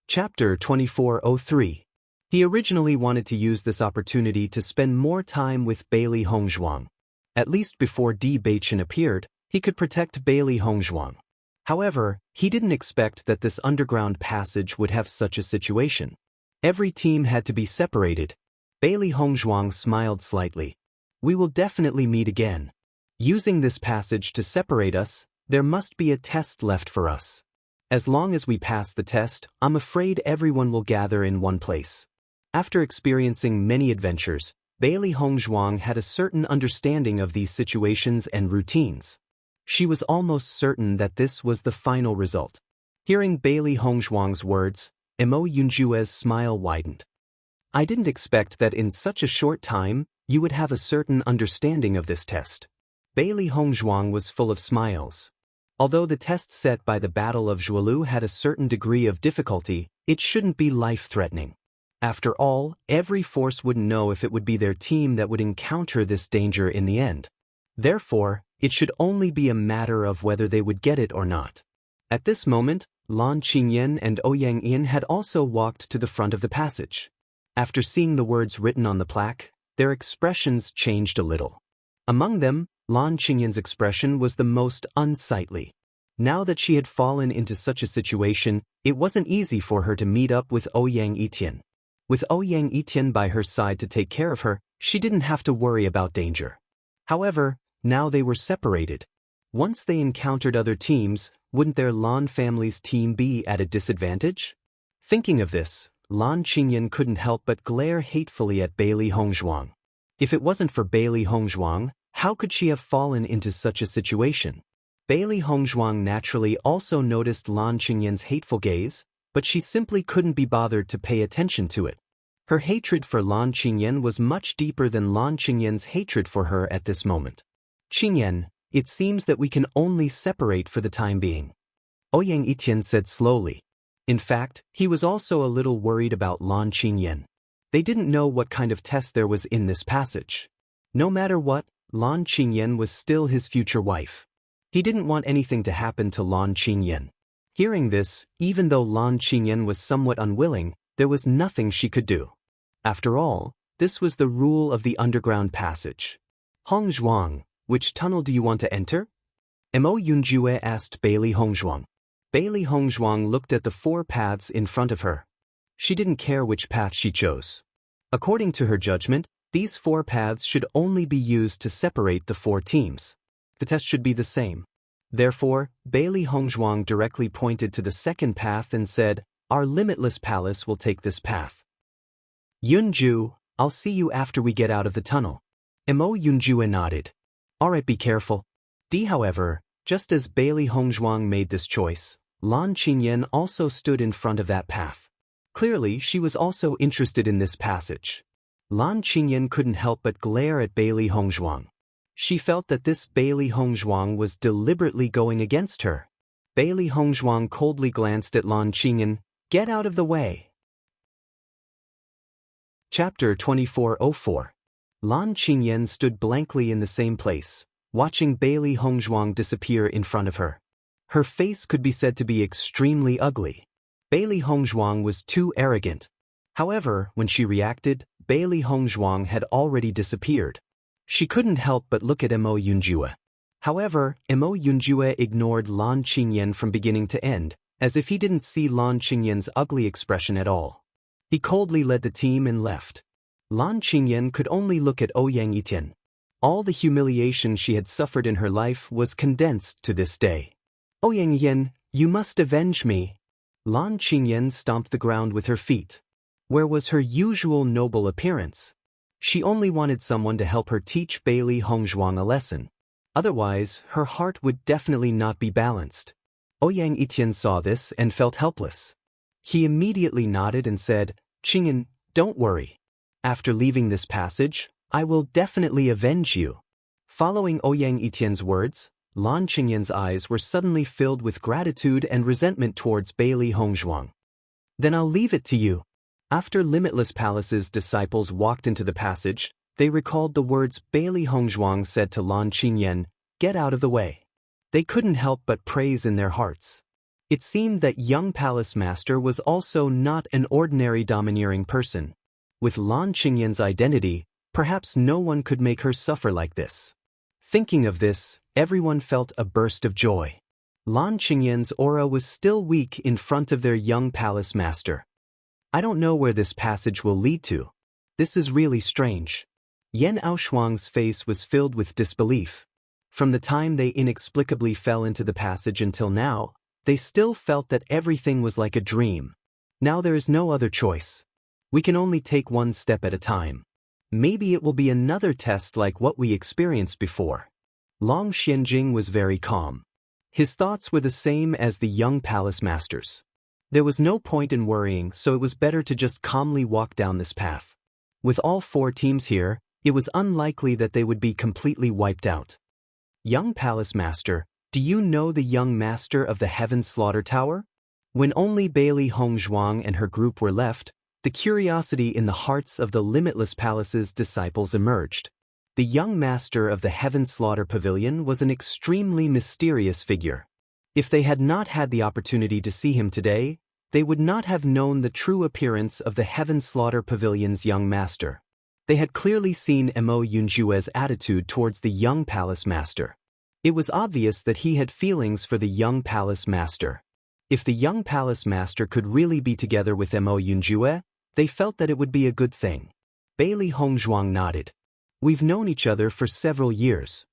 Chapter 2403. He originally wanted to use this opportunity to spend more time with Bailey Hongzhuang. At least before Bewitching appeared, he could protect Bailey Hongzhuang. However, he didn't expect that this underground passage would have such a situation. Every team had to be separated. Bailey Hongzhuang smiled slightly. We will definitely meet again. Using this passage to separate us, there must be a test left for us. As long as we pass the test, I'm afraid everyone will gather in one place. After experiencing many adventures, Bailey Hongzhuang had a certain understanding of these situations and routines. She was almost certain that this was the final result. Hearing Bailey Hongzhuang's words, Mo Yunjue's smile widened. I didn't expect that in such a short time, you would have a certain understanding of this test. Bailey Hongzhuang was full of smiles. Although the test set by the Battle of Zhuelu had a certain degree of difficulty, it shouldn't be life-threatening. After all, every force wouldn't know if it would be their team that would encounter this danger in the end. Therefore, it should only be a matter of whether they would get it or not. At this moment, Lan Qingyan and Ouyang Yin had also walked to the front of the passage. After seeing the words written on the plaque, their expressions changed a little. Among them, Lan Qingyan's expression was the most unsightly. Now that she had fallen into such a situation, it wasn't easy for her to meet up with Ouyang Etian. With Ouyang Etian by her side to take care of her, she didn't have to worry about danger. However, now they were separated. Once they encountered other teams, wouldn't their Lan family's team be at a disadvantage? Thinking of this, Lan Qingyan couldn't help but glare hatefully at Bailey Hongzhuang. If it wasn't for Bailey Hongzhuang, how could she have fallen into such a situation? Bailey Hongzhuang naturally also noticed Lan Qingyan's hateful gaze, but she simply couldn't be bothered to pay attention to it. Her hatred for Lan Qingyan was much deeper than Lan Qingyan's hatred for her at this moment. Qingyan, it seems that we can only separate for the time being. Ouyang Etian said slowly. In fact, he was also a little worried about Lan Qingyan. They didn't know what kind of test there was in this passage. No matter what, Lan Qingyan was still his future wife. He didn't want anything to happen to Lan Qingyan. Hearing this, even though Lan Qingyan was somewhat unwilling, there was nothing she could do. After all, this was the rule of the underground passage. Hongzhuang, which tunnel do you want to enter? Mo Yunjue asked Bailey Hongzhuang. Bailey Hongzhuang looked at the 4 paths in front of her. She didn't care which path she chose. According to her judgment, these 4 paths should only be used to separate the 4 teams. The test should be the same. Therefore, Bailey Hongzhuang directly pointed to the second path and said, Our limitless palace will take this path. Yunju, I'll see you after we get out of the tunnel. Mo Yunjue nodded. Alright, be careful. However, just as Bailey Hongzhuang made this choice, Lan Qingyan also stood in front of that path. Clearly, she was also interested in this passage. Lan Qingyan couldn't help but glare at Bailey Hongzhuang. She felt that this Bailey Hongzhuang was deliberately going against her. Bailey Hongzhuang coldly glanced at Lan Qingyan. Get out of the way. Chapter 2404. Lan Qingyan stood blankly in the same place, watching Bailey Hongzhuang disappear in front of her. Her face could be said to be extremely ugly. Bailey Hongzhuang was too arrogant. However, when she reacted, Bailey Hongzhuang had already disappeared. She couldn't help but look at Mo Yunjue. However, Mo Yunjue ignored Lan Qingyan from beginning to end, as if he didn't see Lan Qingyan's ugly expression at all. He coldly led the team and left. Lan Qingyan could only look at Ouyang Etian. All the humiliation she had suffered in her life was condensed to this day. Ouyang Yin, you must avenge me. Lan Qingyan stomped the ground with her feet. Where was her usual noble appearance? She only wanted someone to help her teach Bailey Hongzhuang a lesson. Otherwise, her heart would definitely not be balanced. Ouyang Etian saw this and felt helpless. He immediately nodded and said, Qingyan, don't worry. After leaving this passage, I will definitely avenge you. Following Ouyang Etian's words, Lan Qingyan's eyes were suddenly filled with gratitude and resentment towards Bailey Hongzhuang. Then I'll leave it to you. After Limitless Palace's disciples walked into the passage, they recalled the words Bailey Hongzhuang said to Lan Qingyan, "Get out of the way." They couldn't help but praise in their hearts. It seemed that young palace master was also not an ordinary domineering person. With Lan Qingyan's identity, perhaps no one could make her suffer like this. Thinking of this, everyone felt a burst of joy. Lan Qingyan's aura was still weak in front of their young palace master. I don't know where this passage will lead to. This is really strange. Yan Aoshuang's face was filled with disbelief. From the time they inexplicably fell into the passage until now, they still felt that everything was like a dream. Now there is no other choice. We can only take one step at a time. Maybe it will be another test like what we experienced before. Long Xianjing was very calm. His thoughts were the same as the young palace master's. There was no point in worrying, so it was better to just calmly walk down this path. With all four teams here, it was unlikely that they would be completely wiped out. Young palace master, do you know the young master of the Heaven Slaughter Tower? When only Bailey Hongzhuang and her group were left, the curiosity in the hearts of the Limitless Palace's disciples emerged. The young master of the Heaven Slaughter Pavilion was an extremely mysterious figure. If they had not had the opportunity to see him today, they would not have known the true appearance of the Heaven Slaughter Pavilion's young master. They had clearly seen Mo Yunjue's attitude towards the young palace master. It was obvious that he had feelings for the young palace master. If the young palace master could really be together with Mo Yunjue, they felt that it would be a good thing. Bailey Hongzhuang nodded. We've known each other for several years.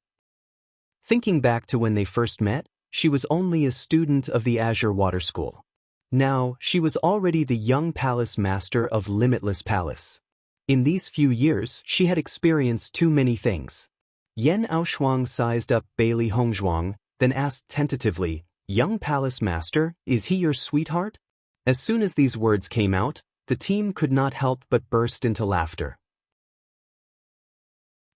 Thinking back to when they first met, she was only a student of the Azure Water School. Now, she was already the young palace master of Limitless Palace. In these few years, she had experienced too many things. Yan Aoshuang sized up Bailey Hongzhuang, then asked tentatively, "Young palace master, is he your sweetheart?" As soon as these words came out, the team could not help but burst into laughter.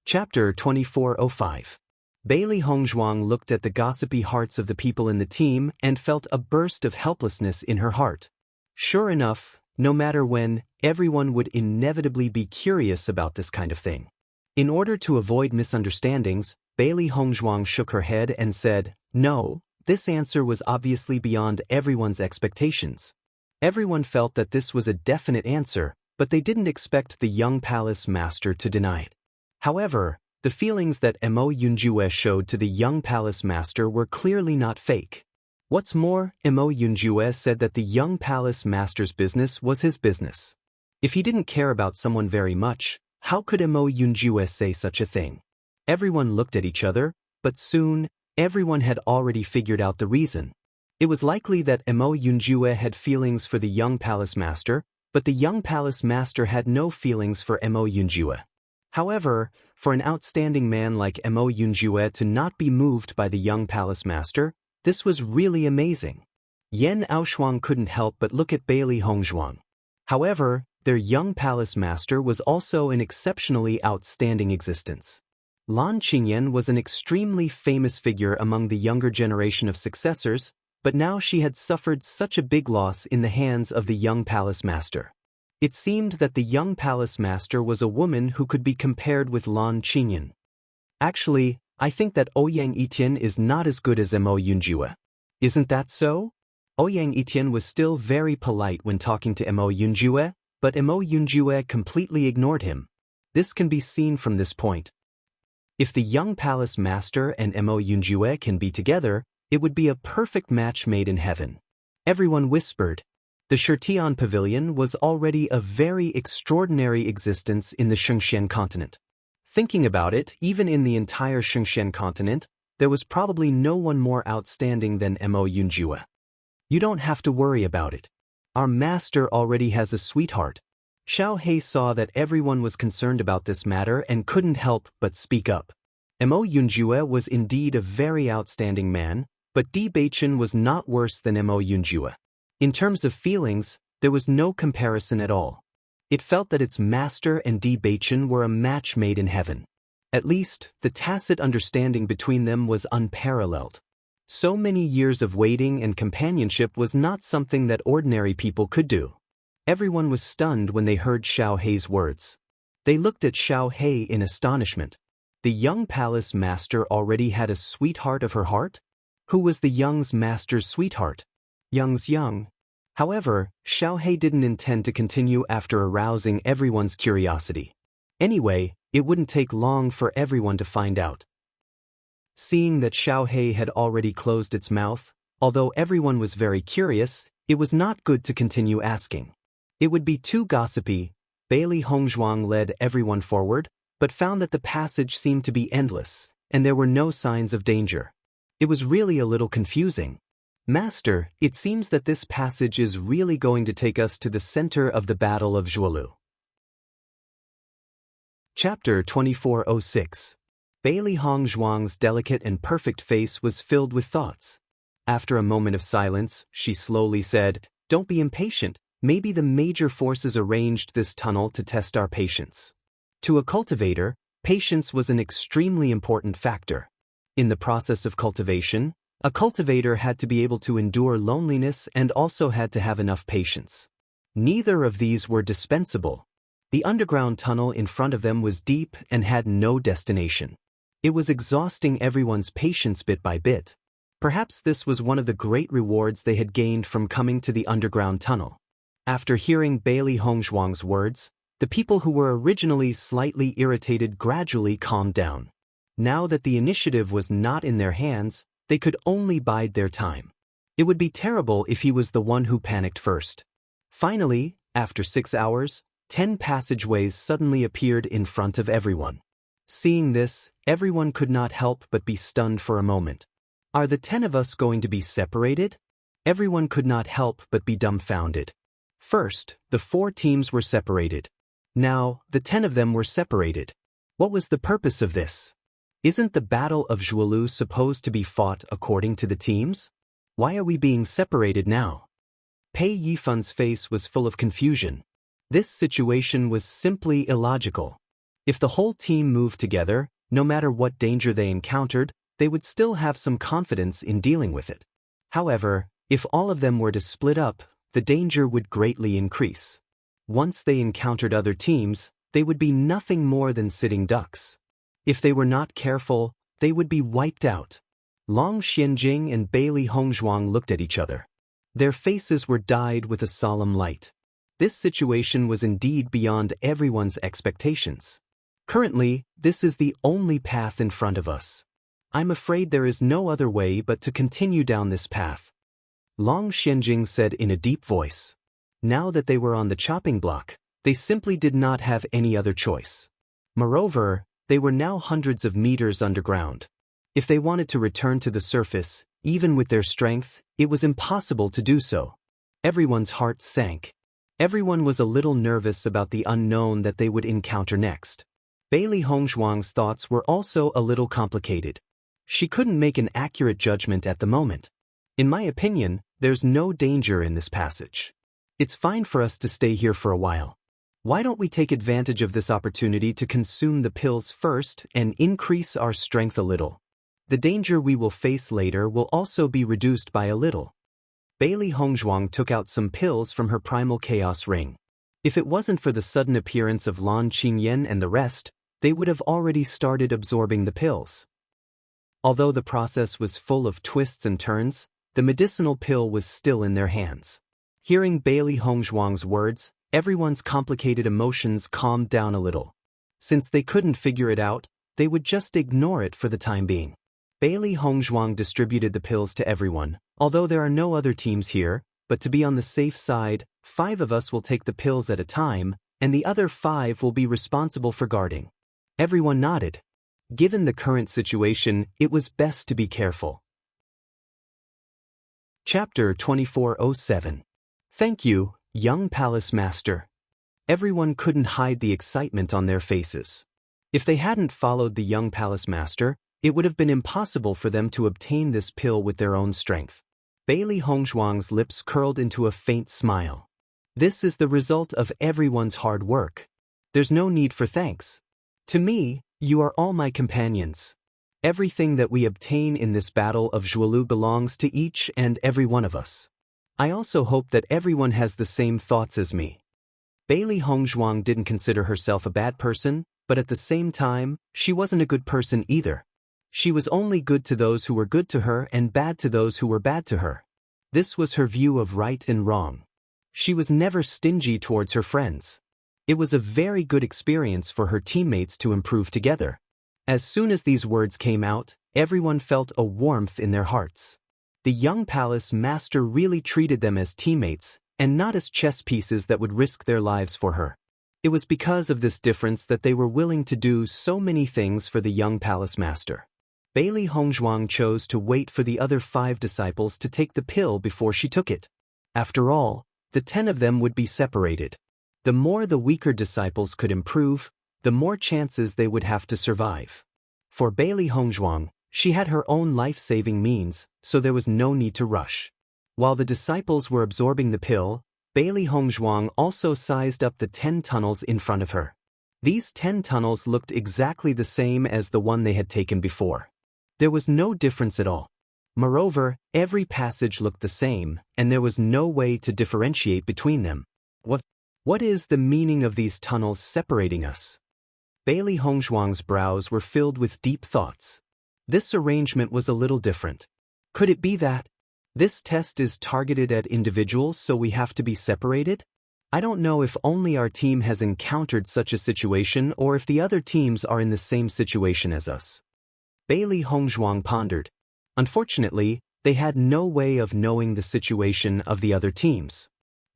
Chapter 2405. Bailey Hongzhuang looked at the gossipy hearts of the people in the team and felt a burst of helplessness in her heart. Sure enough, no matter when, everyone would inevitably be curious about this kind of thing. In order to avoid misunderstandings, Bailey Hongzhuang shook her head and said, "No, this answer was obviously beyond everyone's expectations." Everyone felt that this was a definite answer, but they didn't expect the young palace master to deny it. However, the feelings that Mo Yunjue showed to the young palace master were clearly not fake. What's more, Mo Yunjue said that the young palace master's business was his business. If he didn't care about someone very much, how could Mo Yunjue say such a thing? Everyone looked at each other, but soon, everyone had already figured out the reason. It was likely that Mo Yunjue had feelings for the young palace master, but the young palace master had no feelings for Mo Yunjue. However, for an outstanding man like Mo Yunjue to not be moved by the young palace master, this was really amazing. Yan Aoshuang couldn't help but look at Bailey Hongzhuang. However, their young palace master was also an exceptionally outstanding existence. Lan Qingyan was an extremely famous figure among the younger generation of successors, but now she had suffered such a big loss in the hands of the young palace master. It seemed that the young palace master was a woman who could be compared with Lan Qingyan. Actually, I think that Ouyang Etian is not as good as Mo Yunjue. Isn't that so? Ouyang Etian was still very polite when talking to Mo Yunjue, but Mo Yunjue completely ignored him. This can be seen from this point. If the young palace master and Mo Yunjue can be together, it would be a perfect match made in heaven. Everyone whispered. The Shirtian Pavilion was already a very extraordinary existence in the Shengxian continent. Thinking about it, even in the entire Shengxian continent, there was probably no one more outstanding than Mo Yunjue. You don't have to worry about it. Our master already has a sweetheart. Xiao He saw that everyone was concerned about this matter and couldn't help but speak up. Mo Yunjue was indeed a very outstanding man, but Di Beichen was not worse than Mo Yunjue. In terms of feelings, there was no comparison at all. It felt that its master and Di Beichen were a match made in heaven. At least, the tacit understanding between them was unparalleled. So many years of waiting and companionship was not something that ordinary people could do. Everyone was stunned when they heard Xiao Hei's words. They looked at Xiao Hei in astonishment. The young palace master already had a sweetheart of her heart? Who was the young master's sweetheart? Young's young. However, Xiao Hei didn't intend to continue after arousing everyone's curiosity. Anyway, it wouldn't take long for everyone to find out. Seeing that Xiao Hei had already closed its mouth, although everyone was very curious, it was not good to continue asking. It would be too gossipy. Bailey Hongzhuang led everyone forward, but found that the passage seemed to be endless, and there were no signs of danger. It was really a little confusing. Master, it seems that this passage is really going to take us to the center of the Battle of Zhuolu. Chapter 2406. Bailey Hongzhuang's delicate and perfect face was filled with thoughts. After a moment of silence, she slowly said, "Don't be impatient. Maybe the major forces arranged this tunnel to test our patience." To a cultivator, patience was an extremely important factor. In the process of cultivation, a cultivator had to be able to endure loneliness and also had to have enough patience. Neither of these were dispensable. The underground tunnel in front of them was deep and had no destination. It was exhausting everyone's patience bit by bit. Perhaps this was one of the great rewards they had gained from coming to the underground tunnel. After hearing Bailey Hongzhuang's words, the people who were originally slightly irritated gradually calmed down. Now that the initiative was not in their hands, they could only bide their time. It would be terrible if he was the one who panicked first. Finally, after 6 hours, 10 passageways suddenly appeared in front of everyone. Seeing this, everyone could not help but be stunned for a moment. Are the 10 of us going to be separated? Everyone could not help but be dumbfounded. First, the 4 teams were separated. Now, the 10 of them were separated. What was the purpose of this? Isn't the Battle of Zhuolu supposed to be fought according to the teams? Why are we being separated now? Pei Yifun's face was full of confusion. This situation was simply illogical. If the whole team moved together, no matter what danger they encountered, they would still have some confidence in dealing with it. However, if all of them were to split up, the danger would greatly increase. Once they encountered other teams, they would be nothing more than sitting ducks. If they were not careful, they would be wiped out. Long Xianjing and Bailey Hongzhuang looked at each other. Their faces were dyed with a solemn light. This situation was indeed beyond everyone's expectations. Currently, this is the only path in front of us. I'm afraid there is no other way but to continue down this path. Long Xianjing said in a deep voice. Now that they were on the chopping block, they simply did not have any other choice. Moreover, they were now hundreds of meters underground. If they wanted to return to the surface, even with their strength, it was impossible to do so. Everyone's heart sank. Everyone was a little nervous about the unknown that they would encounter next. Bailey Hongzhuang's thoughts were also a little complicated. She couldn't make an accurate judgment at the moment. In my opinion, there's no danger in this passage. It's fine for us to stay here for a while. Why don't we take advantage of this opportunity to consume the pills first and increase our strength a little? The danger we will face later will also be reduced by a little. Bailey Hongzhuang took out some pills from her primal chaos ring. If it wasn't for the sudden appearance of Lan Qingyan and the rest, they would have already started absorbing the pills. Although the process was full of twists and turns, the medicinal pill was still in their hands. Hearing Bailey Hongzhuang's words, everyone's complicated emotions calmed down a little. Since they couldn't figure it out, they would just ignore it for the time being. Bailey Hongzhuang distributed the pills to everyone. Although there are no other teams here, but to be on the safe side, 5 of us will take the pills at a time, and the other 5 will be responsible for guarding. Everyone nodded. Given the current situation, it was best to be careful. Chapter 2407. Thank you, young palace master. Everyone couldn't hide the excitement on their faces. If they hadn't followed the young palace master, it would have been impossible for them to obtain this pill with their own strength. Bailey Hongzhuang's lips curled into a faint smile. This is the result of everyone's hard work. There's no need for thanks. To me, You are all my companions. Everything that we obtain in this battle of Zhuolu belongs to each and every one of us. I also hope that everyone has the same thoughts as me. Bailey Hongzhuang didn't consider herself a bad person, but at the same time, she wasn't a good person either. She was only good to those who were good to her and bad to those who were bad to her. This was her view of right and wrong. She was never stingy towards her friends. It was a very good experience for her teammates to improve together. As soon as these words came out, everyone felt a warmth in their hearts. The young palace master really treated them as teammates, and not as chess pieces that would risk their lives for her. It was because of this difference that they were willing to do so many things for the young palace master. Bailey Hongzhuang chose to wait for the other 5 disciples to take the pill before she took it. After all, the 10 of them would be separated. The more the weaker disciples could improve, the more chances they would have to survive. For Bailey Hongzhuang, she had her own life-saving means, so there was no need to rush. While the disciples were absorbing the pill, Bailey Hongzhuang also sized up the 10 tunnels in front of her. These 10 tunnels looked exactly the same as the one they had taken before. There was no difference at all. Moreover, every passage looked the same, and there was no way to differentiate between them. What is the meaning of these tunnels separating us? Bailey Hongzhuang's brows were filled with deep thoughts. This arrangement was a little different. Could it be that this test is targeted at individuals, so we have to be separated? I don't know if only our team has encountered such a situation or if the other teams are in the same situation as us. Bailey Hongzhuang pondered. Unfortunately, they had no way of knowing the situation of the other teams.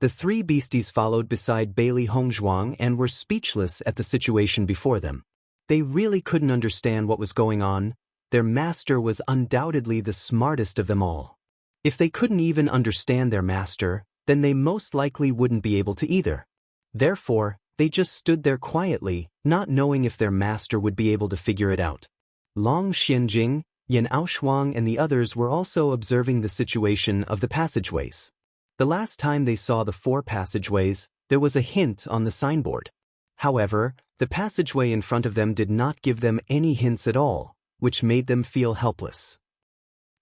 The 3 beasties followed beside Bailey Hongzhuang and were speechless at the situation before them. They really couldn't understand what was going on. Their master was undoubtedly the smartest of them all. If they couldn't even understand their master, then they most likely wouldn't be able to either. Therefore, they just stood there quietly, not knowing if their master would be able to figure it out. Long Xianjing, Yan Aoshuang and the others were also observing the situation of the passageways. The last time they saw the 4 passageways, there was a hint on the signboard. However, the passageway in front of them did not give them any hints at all, which made them feel helpless.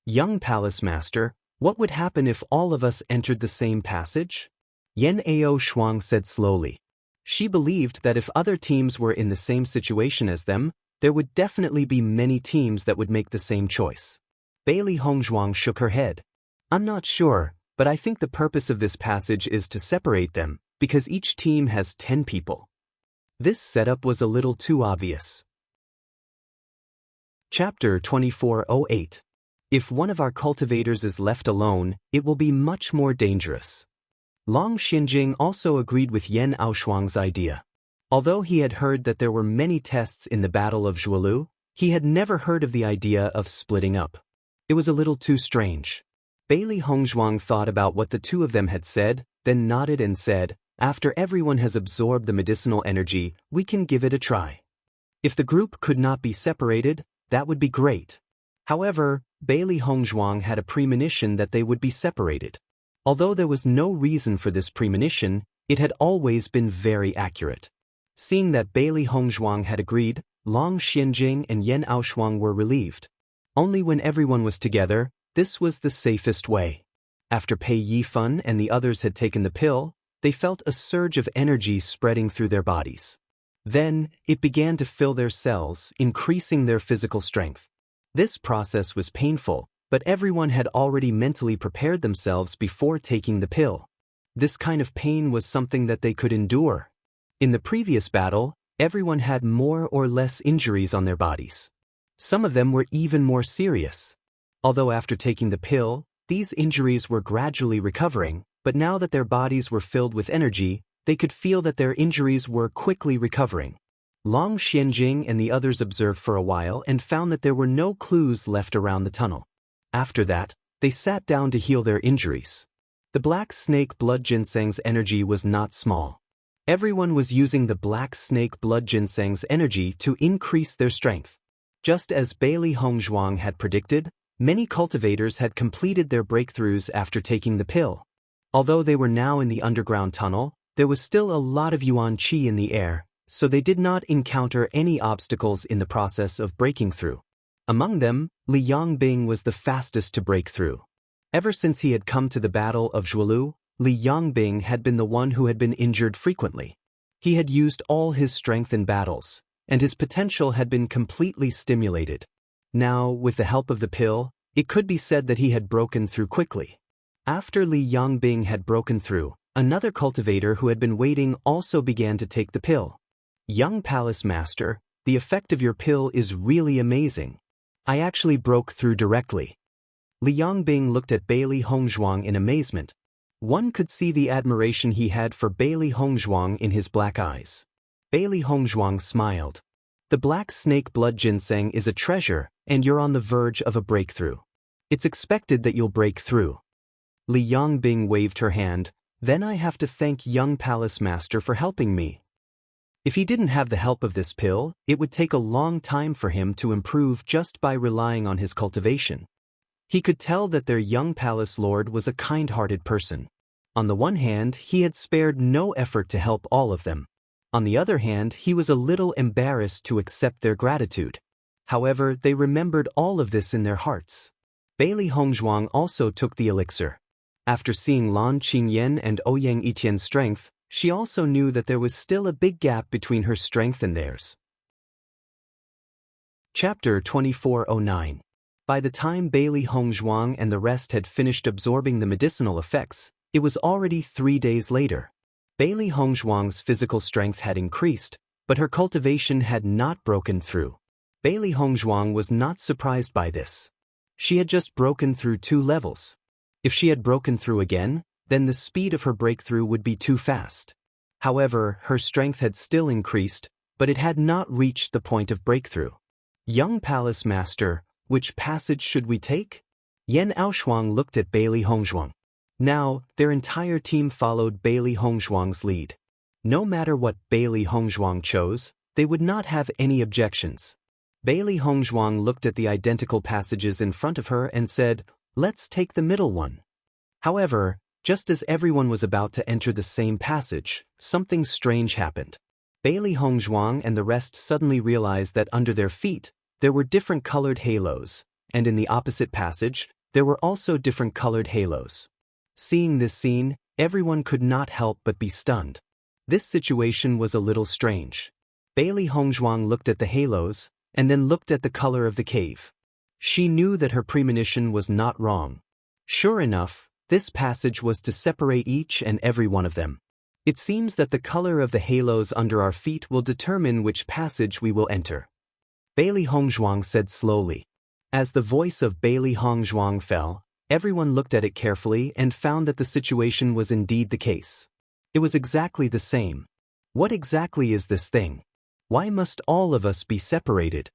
Young Palace Master, what would happen if all of us entered the same passage? Yan Aoshuang said slowly. She believed that if other teams were in the same situation as them, there would definitely be many teams that would make the same choice. Bailey Hongzhuang shook her head. I'm not sure, but I think the purpose of this passage is to separate them, because each team has 10 people. This setup was a little too obvious. Chapter 2408. If one of our cultivators is left alone, it will be much more dangerous. Long Xinjing also agreed with Yan Aoshuang's idea. Although he had heard that there were many tests in the Battle of Zhuolu, he had never heard of the idea of splitting up. It was a little too strange. Bailey Hongzhuang thought about what the 2 of them had said, then nodded and said, after everyone has absorbed the medicinal energy, we can give it a try. If the group could not be separated, that would be great. However, Bailey Hongzhuang had a premonition that they would be separated. Although there was no reason for this premonition, it had always been very accurate. Seeing that Bailey Hongzhuang had agreed, Long Xianjing and Yan Aoshuang were relieved. Only when everyone was together, this was the safest way. After Pei Yifan and the others had taken the pill, they felt a surge of energy spreading through their bodies. Then, it began to fill their cells, increasing their physical strength. This process was painful, but everyone had already mentally prepared themselves before taking the pill. This kind of pain was something that they could endure. In the previous battle, everyone had more or less injuries on their bodies. Some of them were even more serious. Although after taking the pill, these injuries were gradually recovering, but now that their bodies were filled with energy, they could feel that their injuries were quickly recovering. Long Xianjing and the others observed for a while and found that there were no clues left around the tunnel. After that, they sat down to heal their injuries. The black snake blood ginseng's energy was not small. Everyone was using the black snake blood ginseng's energy to increase their strength. Just as Bailey Hongzhuang had predicted, many cultivators had completed their breakthroughs after taking the pill. Although they were now in the underground tunnel, there was still a lot of yuan qi in the air, so they did not encounter any obstacles in the process of breaking through. Among them, Li Yongbing was the fastest to break through. Ever since he had come to the Battle of Zhuolu, Li Yongbing had been the one who had been injured frequently. He had used all his strength in battles, and his potential had been completely stimulated. Now, with the help of the pill, it could be said that he had broken through quickly. After Li Yongbing had broken through, another cultivator who had been waiting also began to take the pill. "Young Palace Master, the effect of your pill is really amazing. I actually broke through directly." Li Yongbing looked at Bailey Hongzhuang in amazement. One could see the admiration he had for Bailey Hongzhuang in his black eyes. Bailey Hongzhuang smiled. "The black snake blood ginseng is a treasure, and you're on the verge of a breakthrough. It's expected that you'll break through." Li Yongbing waved her hand. "Then I have to thank young Palace Master for helping me. If he didn't have the help of this pill, it would take a long time for him to improve just by relying on his cultivation." He could tell that their young palace lord was a kind-hearted person. On the one hand, he had spared no effort to help all of them. On the other hand, he was a little embarrassed to accept their gratitude. However, they remembered all of this in their hearts. Bailey Hongzhuang also took the elixir. After seeing Lan Qingyan and Ouyang Etien's strength, she also knew that there was still a big gap between her strength and theirs. Chapter 2409. By the time Bailey Hongzhuang and the rest had finished absorbing the medicinal effects, it was already 3 days later. Bailey Hongzhuang's physical strength had increased, but her cultivation had not broken through. Bailey Hongzhuang was not surprised by this. She had just broken through 2 levels. If she had broken through again, then the speed of her breakthrough would be too fast. Huever, her strength had still increased, but it had not reached the point of breakthrough. "Young Palace Master, which passage should we take?" Yan Aoshuang looked at Bailey Hongzhuang. Now, their entire team followed Bailey Hongzhuang's lead. No matter what Bailey Hongzhuang chose, they would not have any objections. Bailey Hongzhuang looked at the identical passages in front of her and said, "Let's take the middle one." However, just as everyone was about to enter the same passage, something strange happened. Bailey Hongzhuang and the rest suddenly realized that under their feet, there were different colored halos, and in the opposite passage, there were also different colored halos. Seeing this scene, everyone could not help but be stunned. This situation was a little strange. Bailey Hongzhuang looked at the halos, and then looked at the color of the cave. She knew that her premonition was not wrong. Sure enough, this passage was to separate each and every one of them. It seems that the color of the halos under our feet will determine which passage we will enter. Bailey Hongzhuang said slowly. As the voice of Bailey Hongzhuang fell, everyone looked at it carefully and found that the situation was indeed the case. It was exactly the same. What exactly is this thing? Why must all of us be separated?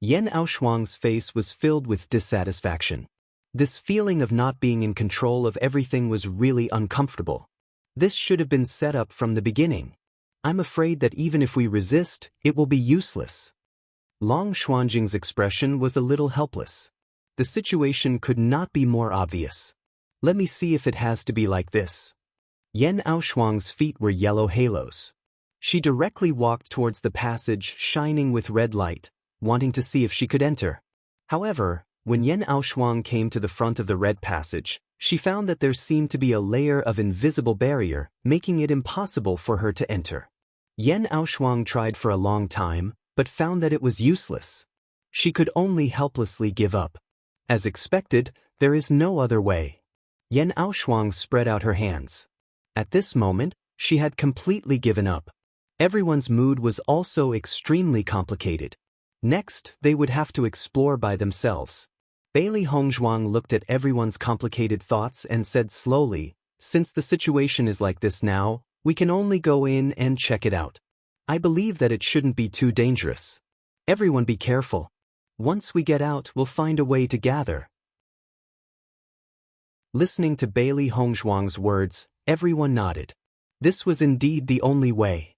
Yan Aoshuang's face was filled with dissatisfaction. This feeling of not being in control of everything was really uncomfortable. This should have been set up from the beginning. I'm afraid that even if we resist, it will be useless. Long Xuanjing's expression was a little helpless. The situation could not be more obvious. Let me see if it has to be like this. Yan Aoshuang's feet were yellow halos. She directly walked towards the passage shining with red light, wanting to see if she could enter. However, when Yan Aoshuang came to the front of the red passage, she found that there seemed to be a layer of invisible barrier, making it impossible for her to enter. Yan Aoshuang tried for a long time, but found that it was useless. She could only helplessly give up. As expected, there is no other way. Yan Aoshuang spread out her hands. At this moment, she had completely given up. Everyone's mood was also extremely complicated. Next, they would have to explore by themselves. Bailey Hongzhuang looked at everyone's complicated thoughts and said slowly, "Since the situation is like this now, we can only go in and check it out. I believe that it shouldn't be too dangerous. Everyone be careful. Once we get out, we'll find a way to gather." Listening to Bailey Hongzhuang's words, everyone nodded. This was indeed the only way.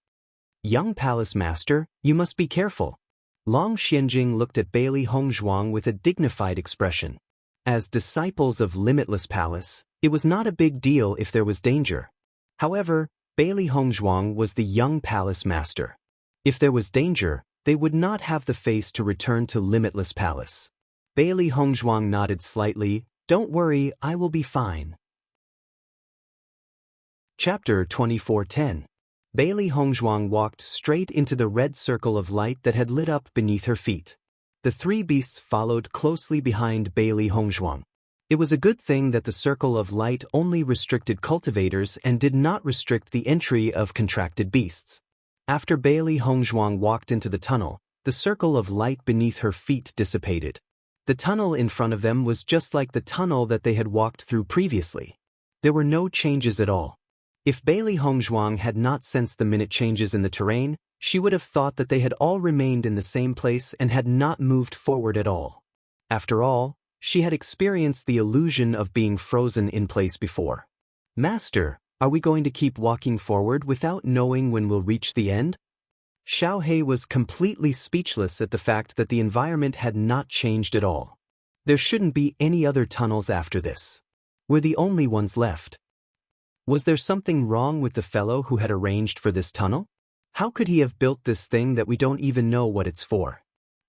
"Young Palace Master, you must be careful." Long Xianjing looked at Bailey Hongzhuang with a dignified expression. As disciples of Limitless Palace, it was not a big deal if there was danger. However, Bailey Hongzhuang was the young palace master. If there was danger, they would not have the face to return to Limitless Palace. Bailey Hongzhuang nodded slightly. Don't worry, I will be fine. Chapter 24:10. Bailey Hongzhuang walked straight into the red circle of light that had lit up beneath her feet. The three beasts followed closely behind Bailey Hongzhuang. It was a good thing that the circle of light only restricted cultivators and did not restrict the entry of contracted beasts. After Bailey Hongzhuang walked into the tunnel, the circle of light beneath her feet dissipated. The tunnel in front of them was just like the tunnel that they had walked through previously. There were no changes at all. If Bailey Hongzhuang had not sensed the minute changes in the terrain, she would have thought that they had all remained in the same place and had not moved forward at all. After all, she had experienced the illusion of being frozen in place before. Master, are we going to keep walking forward without knowing when we'll reach the end? Xiao He was completely speechless at the fact that the environment had not changed at all. There shouldn't be any other tunnels after this. We're the only ones left. Was there something wrong with the fellow who had arranged for this tunnel? How could he have built this thing that we don't even know what it's for?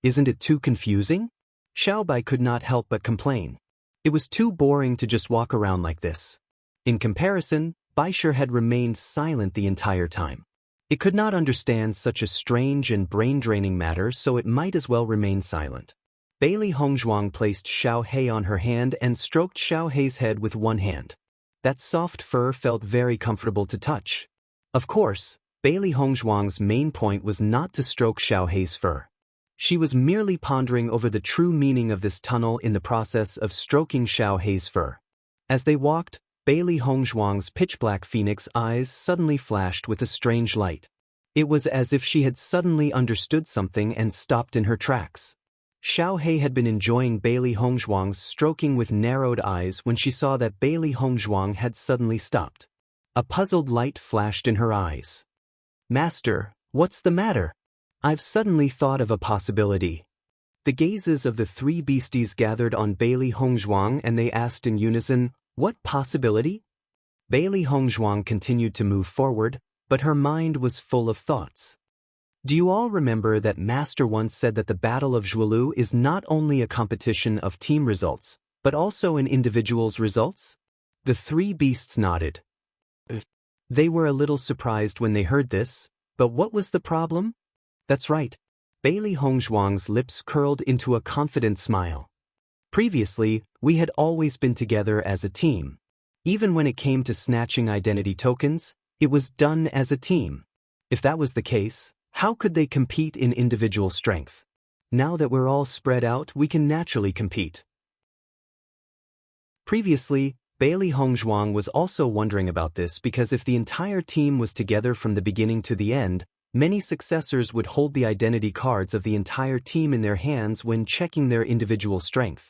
Isn't it too confusing? Xiaobai could not help but complain. It was too boring to just walk around like this. In comparison, Baisher had remained silent the entire time. It could not understand such a strange and brain-draining matter, so it might as well remain silent. Bailey Hongzhuang placed Xiao He on her hand and stroked Xiao He's head with one hand. That soft fur felt very comfortable to touch. Of course, Bailey Hongzhuang's main point was not to stroke Xiao He's fur. She was merely pondering over the true meaning of this tunnel in the process of stroking Xiao He's fur. As they walked, Bailey Hongzhuang's pitch-black phoenix eyes suddenly flashed with a strange light. It was as if she had suddenly understood something and stopped in her tracks. Xiao He had been enjoying Bailey Hongzhuang's stroking with narrowed eyes when she saw that Bailey Hongzhuang had suddenly stopped. A puzzled light flashed in her eyes. Master, what's the matter? I've suddenly thought of a possibility. The gazes of the three beasties gathered on Bailey Hongzhuang and they asked in unison, what possibility? Bailey Hongzhuang continued to move forward, but her mind was full of thoughts. Do you all remember that Master once said that the Battle of Zhuelu is not only a competition of team results, but also an individual's results? The three beasts nodded. They were a little surprised when they heard this, but what was the problem? That's right. Bailey Hongzhuang's lips curled into a confident smile. Previously, we had always been together as a team. Even when it came to snatching identity tokens, it was done as a team. If that was the case, how could they compete in individual strength? Now that we're all spread out, we can naturally compete. Previously, Bailey Hongzhuang was also wondering about this because if the entire team was together from the beginning to the end, many successors would hold the identity cards of the entire team in their hands when checking their individual strength.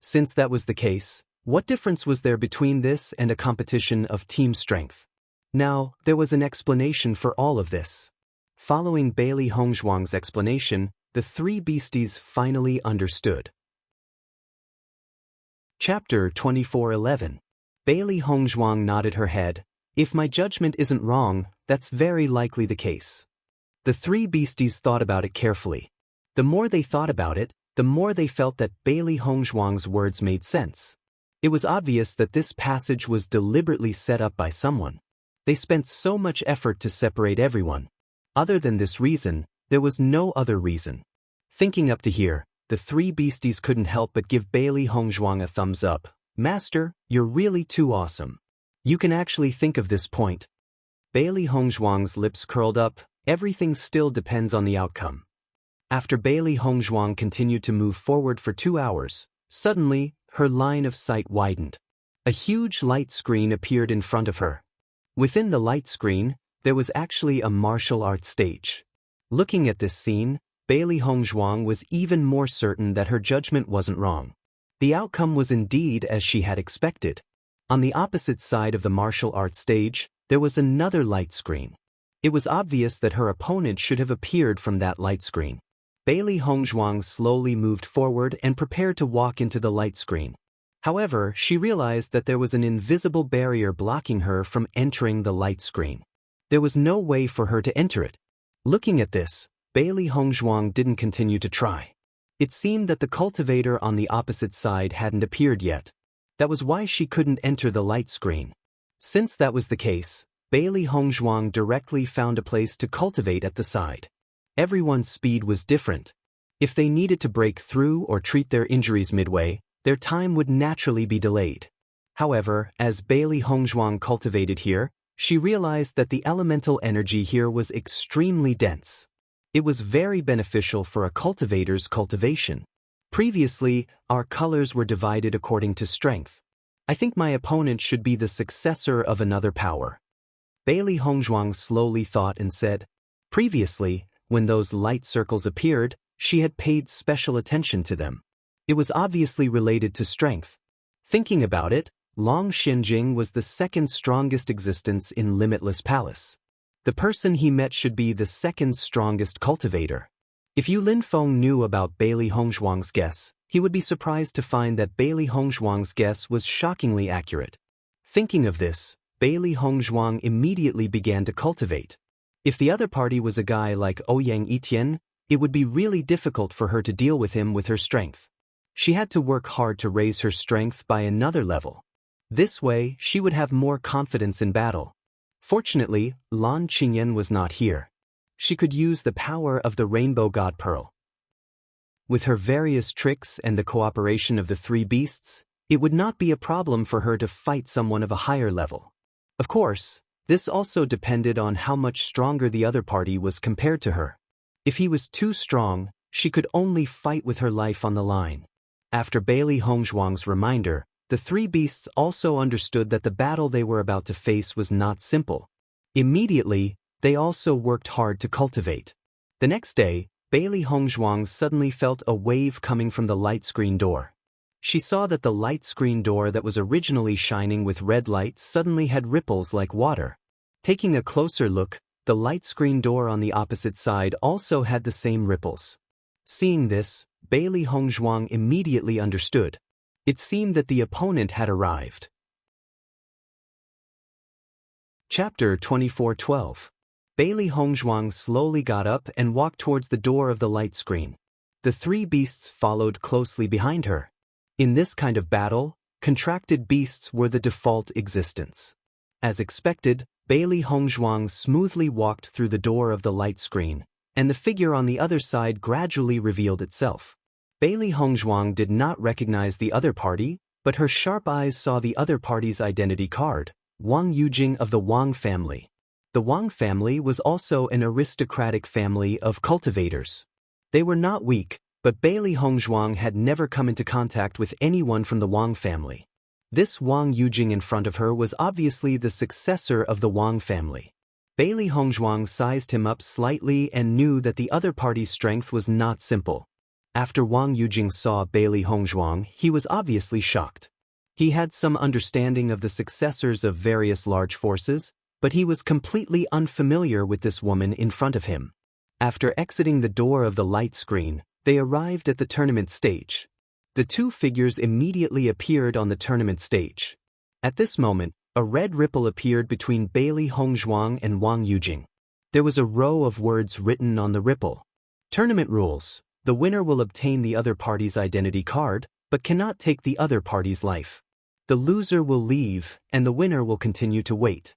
Since that was the case, what difference was there between this and a competition of team strength? Now, there was an explanation for all of this. Following Bailey Hongzhuang's explanation, the three beasties finally understood. Chapter 24:11. Bailey Hongzhuang nodded her head. If my judgment isn't wrong, that's very likely the case. The three beasties thought about it carefully. The more they thought about it, the more they felt that Bailey Hongzhuang's words made sense. It was obvious that this passage was deliberately set up by someone. They spent so much effort to separate everyone. Other than this reason, there was no other reason. Thinking up to here, the three beasties couldn't help but give Bailey Hongzhuang a thumbs up. Master, you're really too awesome. You can actually think of this point. Bailey Hongzhuang's lips curled up. Everything still depends on the outcome. After Bailey Hongzhuang continued to move forward for 2 hours, suddenly, her line of sight widened. A huge light screen appeared in front of her. Within the light screen, there was actually a martial arts stage. Looking at this scene, Bailey Hongzhuang was even more certain that her judgment wasn't wrong. The outcome was indeed as she had expected. On the opposite side of the martial arts stage, there was another light screen. It was obvious that her opponent should have appeared from that light screen. Bailey Hongzhuang slowly moved forward and prepared to walk into the light screen. However, she realized that there was an invisible barrier blocking her from entering the light screen. There was no way for her to enter it. Looking at this, Bailey Hongzhuang didn't continue to try. It seemed that the cultivator on the opposite side hadn't appeared yet. That was why she couldn't enter the light screen. Since that was the case, Bailey Hongzhuang directly found a place to cultivate at the side. Everyone's speed was different. If they needed to break through or treat their injuries midway, their time would naturally be delayed. However, as Bailey Hongzhuang cultivated here, she realized that the elemental energy here was extremely dense. It was very beneficial for a cultivator's cultivation. Previously, our colors were divided according to strength. I think my opponent should be the successor of another power. Bailey Hongzhuang slowly thought and said, previously, when those light circles appeared, she had paid special attention to them. It was obviously related to strength. Thinking about it, Long Xinjing was the second strongest existence in Limitless Palace. The person he met should be the second strongest cultivator. If Yu Linfeng knew about Bailey Hongzhuang's guess, he would be surprised to find that Bailey Hongzhuang's guess was shockingly accurate. Thinking of this, Bailey Hongzhuang immediately began to cultivate. If the other party was a guy like Ouyang Etienne, it would be really difficult for her to deal with him with her strength. She had to work hard to raise her strength by another level. This way, she would have more confidence in battle. Fortunately, Lan Qingyan was not here. She could use the power of the Rainbow God Pearl. With her various tricks and the cooperation of the three beasts, it would not be a problem for her to fight someone of a higher level. Of course, this also depended on how much stronger the other party was compared to her. If he was too strong, she could only fight with her life on the line. After Bailey Hongzhuang's reminder, the three beasts also understood that the battle they were about to face was not simple. Immediately, they also worked hard to cultivate. The next day, Bailey Hongzhuang suddenly felt a wave coming from the light screen door. She saw that the light screen door that was originally shining with red light suddenly had ripples like water. Taking a closer look, the light screen door on the opposite side also had the same ripples. Seeing this, Bailey Hongzhuang immediately understood. It seemed that the opponent had arrived. Chapter 24:12. Bailey Hongzhuang slowly got up and walked towards the door of the light screen. The three beasts followed closely behind her. In this kind of battle, contracted beasts were the default existence. As expected, Bailey Hongzhuang smoothly walked through the door of the light screen, and the figure on the other side gradually revealed itself. Bailey Hongzhuang did not recognize the other party, but her sharp eyes saw the other party's identity card, Wang Yujing of the Wang family. The Wang family was also an aristocratic family of cultivators. They were not weak, but Bailey Hongzhuang had never come into contact with anyone from the Wang family. This Wang Yujing in front of her was obviously the successor of the Wang family. Bailey Hongzhuang sized him up slightly and knew that the other party's strength was not simple. After Wang Yujing saw Bailey Hongzhuang, he was obviously shocked. He had some understanding of the successors of various large forces, but he was completely unfamiliar with this woman in front of him. After exiting the door of the light screen, they arrived at the tournament stage. The two figures immediately appeared on the tournament stage. At this moment, a red ripple appeared between Bailey Hongzhuang and Wang Yujing. There was a row of words written on the ripple. Tournament rules. The winner will obtain the other party's identity card, but cannot take the other party's life. The loser will leave, and the winner will continue to wait.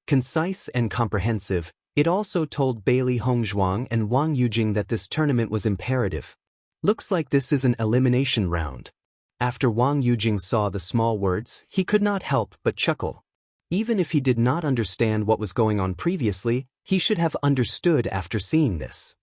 Concise and comprehensive, it also told Bailey Hongzhuang and Wang Yujing that this tournament was imperative. Looks like this is an elimination round. After Wang Yujing saw the small words, he could not help but chuckle. Even if he did not understand what was going on previously, he should have understood after seeing this.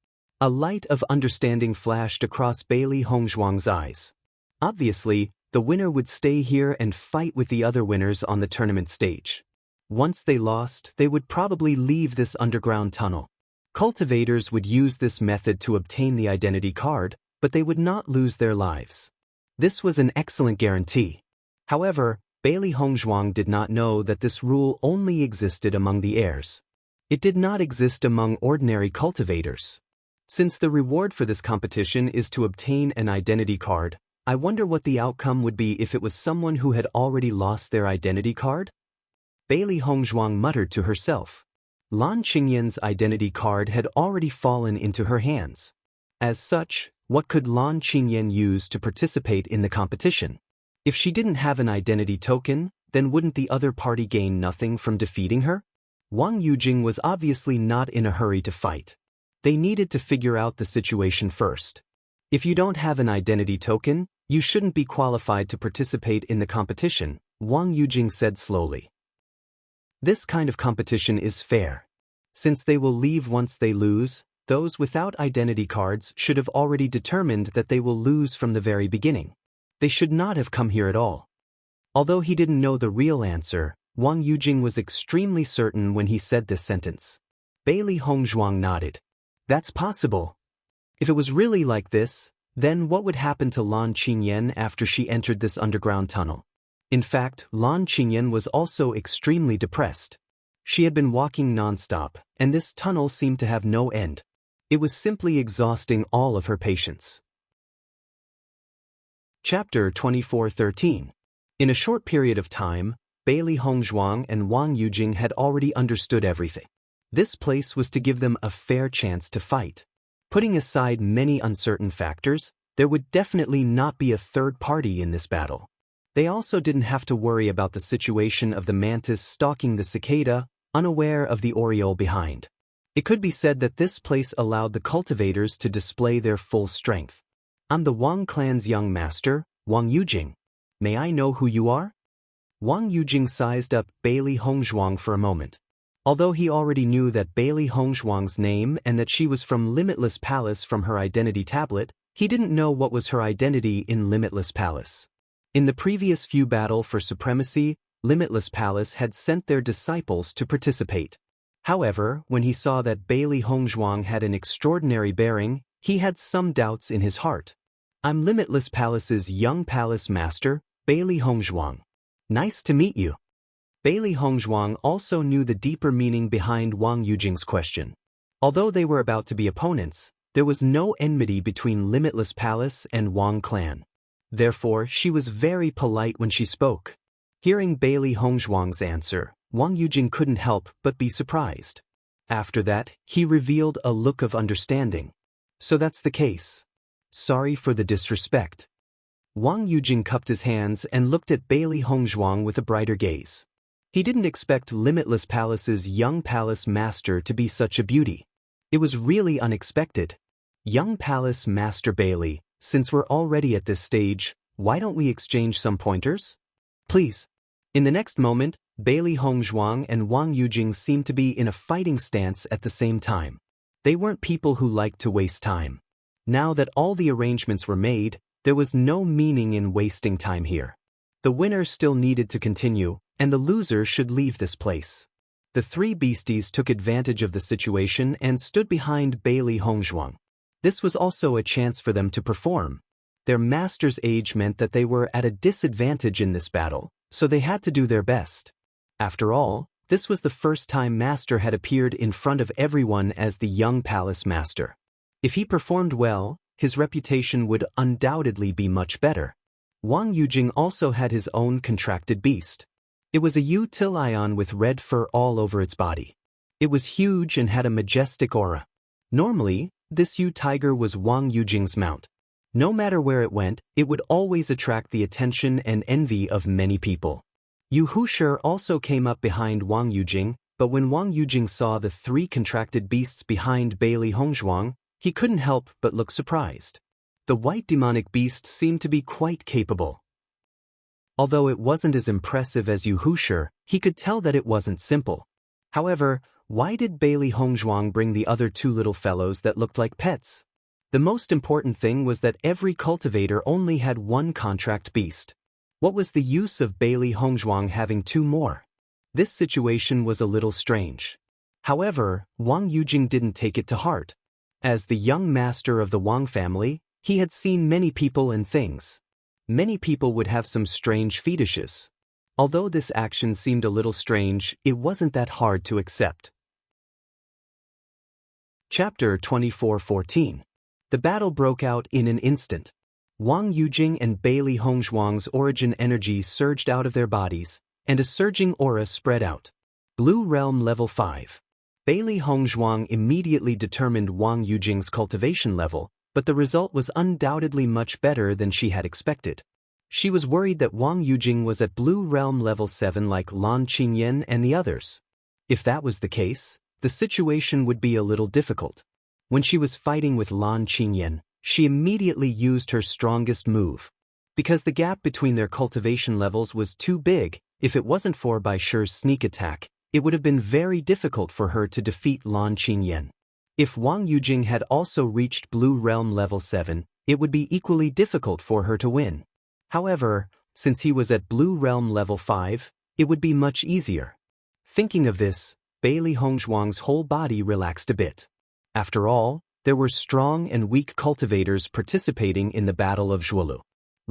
A light of understanding flashed across Bailey Hongzhuang's eyes. Obviously, the winner would stay here and fight with the other winners on the tournament stage. Once they lost, they would probably leave this underground tunnel. Cultivators would use this method to obtain the identity card, but they would not lose their lives. This was an excellent guarantee. However, Bailey Hongzhuang did not know that this rule only existed among the heirs. It did not exist among ordinary cultivators. Since the reward for this competition is to obtain an identity card, I wonder what the outcome would be if it was someone who had already lost their identity card? Bailey Hongzhuang muttered to herself. Lan Qingyan's identity card had already fallen into her hands. As such, what could Lan Qingyan use to participate in the competition? If she didn't have an identity token, then wouldn't the other party gain nothing from defeating her? Wang Yujing was obviously not in a hurry to fight. They needed to figure out the situation first. If you don't have an identity token, you shouldn't be qualified to participate in the competition, Wang Yujing said slowly. This kind of competition is fair. Since they will leave once they lose, those without identity cards should have already determined that they will lose from the very beginning. They should not have come here at all. Although he didn't know the real answer, Wang Yujing was extremely certain when he said this sentence. Bailey Hongzhuang nodded. That's possible. If it was really like this, then what would happen to Lan Qingyan after she entered this underground tunnel? In fact, Lan Qingyan was also extremely depressed. She had been walking non-stop, and this tunnel seemed to have no end. It was simply exhausting all of her patience. Chapter 24:13. In a short period of time, Bailey Hongzhuang and Wang Yujing had already understood everything. This place was to give them a fair chance to fight. Putting aside many uncertain factors, there would definitely not be a third party in this battle. They also didn't have to worry about the situation of the mantis stalking the cicada, unaware of the oriole behind. It could be said that this place allowed the cultivators to display their full strength. I'm the Wang clan's young master, Wang Yujing. May I know who you are? Wang Yujing sized up Bailey Hongzhuang for a moment. Although he already knew that Bailey Hongzhuang's name and that she was from Limitless Palace from her identity tablet, he didn't know what was her identity in Limitless Palace. In the previous few battle for supremacy, Limitless Palace had sent their disciples to participate. However, when he saw that Bailey Hongzhuang had an extraordinary bearing, he had some doubts in his heart. I'm Limitless Palace's young palace master, Bailey Hongzhuang. Nice to meet you. Bailey Hongzhuang also knew the deeper meaning behind Wang Yujing's question. Although they were about to be opponents, there was no enmity between Limitless Palace and Wang clan. Therefore, she was very polite when she spoke. Hearing Bailey Hongzhuang's answer, Wang Yujing couldn't help but be surprised. After that, he revealed a look of understanding. So that's the case. Sorry for the disrespect. Wang Yujing cupped his hands and looked at Bailey Hongzhuang with a brighter gaze. He didn't expect Limitless Palace's young palace master to be such a beauty. It was really unexpected. Young palace master Bailey, since we're already at this stage, why don't we exchange some pointers? Please. In the next moment, Bailey Hongzhuang and Wang Yujing seemed to be in a fighting stance at the same time. They weren't people who liked to waste time. Now that all the arrangements were made, there was no meaning in wasting time here. The winner still needed to continue, and the loser should leave this place. The three beasties took advantage of the situation and stood behind Bailey Hongzhuang. This was also a chance for them to perform. Their master's age meant that they were at a disadvantage in this battle, so they had to do their best. After all, this was the first time Master had appeared in front of everyone as the young palace master. If he performed well, his reputation would undoubtedly be much better. Wang Yujing also had his own contracted beast. It was a Utilion with red fur all over its body. It was huge and had a majestic aura. Normally, this tiger was Wang Yujing's mount. No matter where it went, it would always attract the attention and envy of many people. Yu Hushi also came up behind Wang Yujing, but when Wang Yujing saw the three contracted beasts behind Bailey Hongzhuang, he couldn't help but look surprised. The white demonic beast seemed to be quite capable. Although it wasn't as impressive as Yu Hushi, he could tell that it wasn't simple. However, why did Bailey Hongzhuang bring the other two little fellows that looked like pets? The most important thing was that every cultivator only had one contract beast. What was the use of Bailey Hongzhuang having two more? This situation was a little strange. However, Wang Yujing didn't take it to heart. As the young master of the Wang family, he had seen many people and things. Many people would have some strange fetishes. Although this action seemed a little strange, it wasn't that hard to accept. Chapter 24:14. The battle broke out in an instant. Wang Yujing and Bailey Hongzhuang's origin energy surged out of their bodies, and a surging aura spread out. Blue Realm Level 5. Bailey Hongzhuang immediately determined Wang Yujing's cultivation level, but the result was undoubtedly much better than she had expected. She was worried that Wang Yujing was at Blue Realm level 7 like Lan Qingyan and the others. If that was the case, the situation would be a little difficult. When she was fighting with Lan Qingyan, she immediately used her strongest move. Because the gap between their cultivation levels was too big, if it wasn't for Bai Shi's sneak attack, it would have been very difficult for her to defeat Lan Qingyan. If Wang Yujing had also reached Blue Realm level 7, it would be equally difficult for her to win. However, since he was at Blue Realm level 5, it would be much easier. Thinking of this, Bailey Hongzhuang's whole body relaxed a bit. After all, there were strong and weak cultivators participating in the Battle of Zhuolu.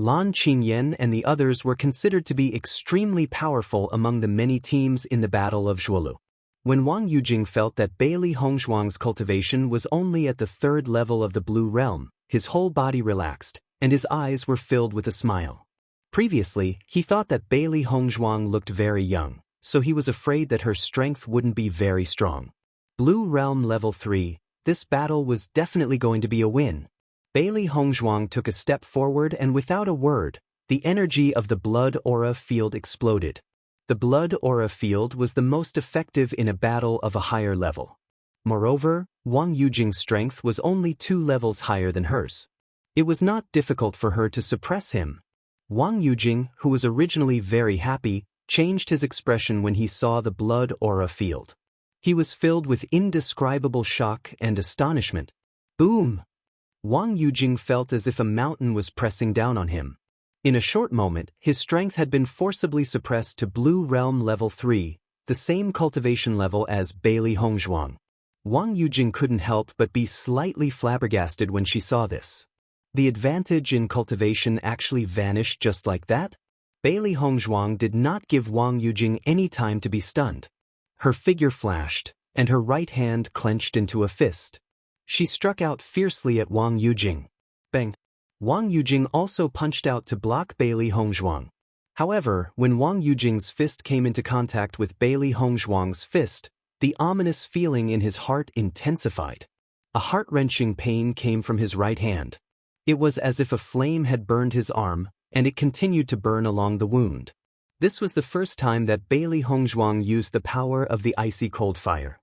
Lan Qingyan and the others were considered to be extremely powerful among the many teams in the Battle of Zhuolu. When Wang Yujing felt that Bailey Hongzhuang's cultivation was only at the 3rd level of the Blue Realm, his whole body relaxed, and his eyes were filled with a smile. Previously, he thought that Bailey Hongzhuang looked very young, so he was afraid that her strength wouldn't be very strong. Blue Realm level 3, this battle was definitely going to be a win. Bailey Hongzhuang took a step forward and without a word, the energy of the blood aura field exploded. The blood aura field was the most effective in a battle of a higher level. Moreover, Wang Yujing's strength was only 2 levels higher than hers. It was not difficult for her to suppress him. Wang Yujing, who was originally very happy, changed his expression when he saw the blood aura field. He was filled with indescribable shock and astonishment. Boom! Wang Yujing felt as if a mountain was pressing down on him. In a short moment, his strength had been forcibly suppressed to Blue Realm level 3, the same cultivation level as Bailey Hongzhuang. Wang Yujing couldn't help but be slightly flabbergasted when she saw this. The advantage in cultivation actually vanished just like that? Bailey Hongzhuang did not give Wang Yujing any time to be stunned. Her figure flashed, and her right hand clenched into a fist. She struck out fiercely at Wang Yujing. Bang! Wang Yujing also punched out to block Bailey Hongzhuang. However, when Wang Yujing's fist came into contact with Bailey Hongzhuang's fist, the ominous feeling in his heart intensified. A heart-wrenching pain came from his right hand. It was as if a flame had burned his arm, and it continued to burn along the wound. This was the first time that Bailey Hongzhuang used the power of the icy cold fire.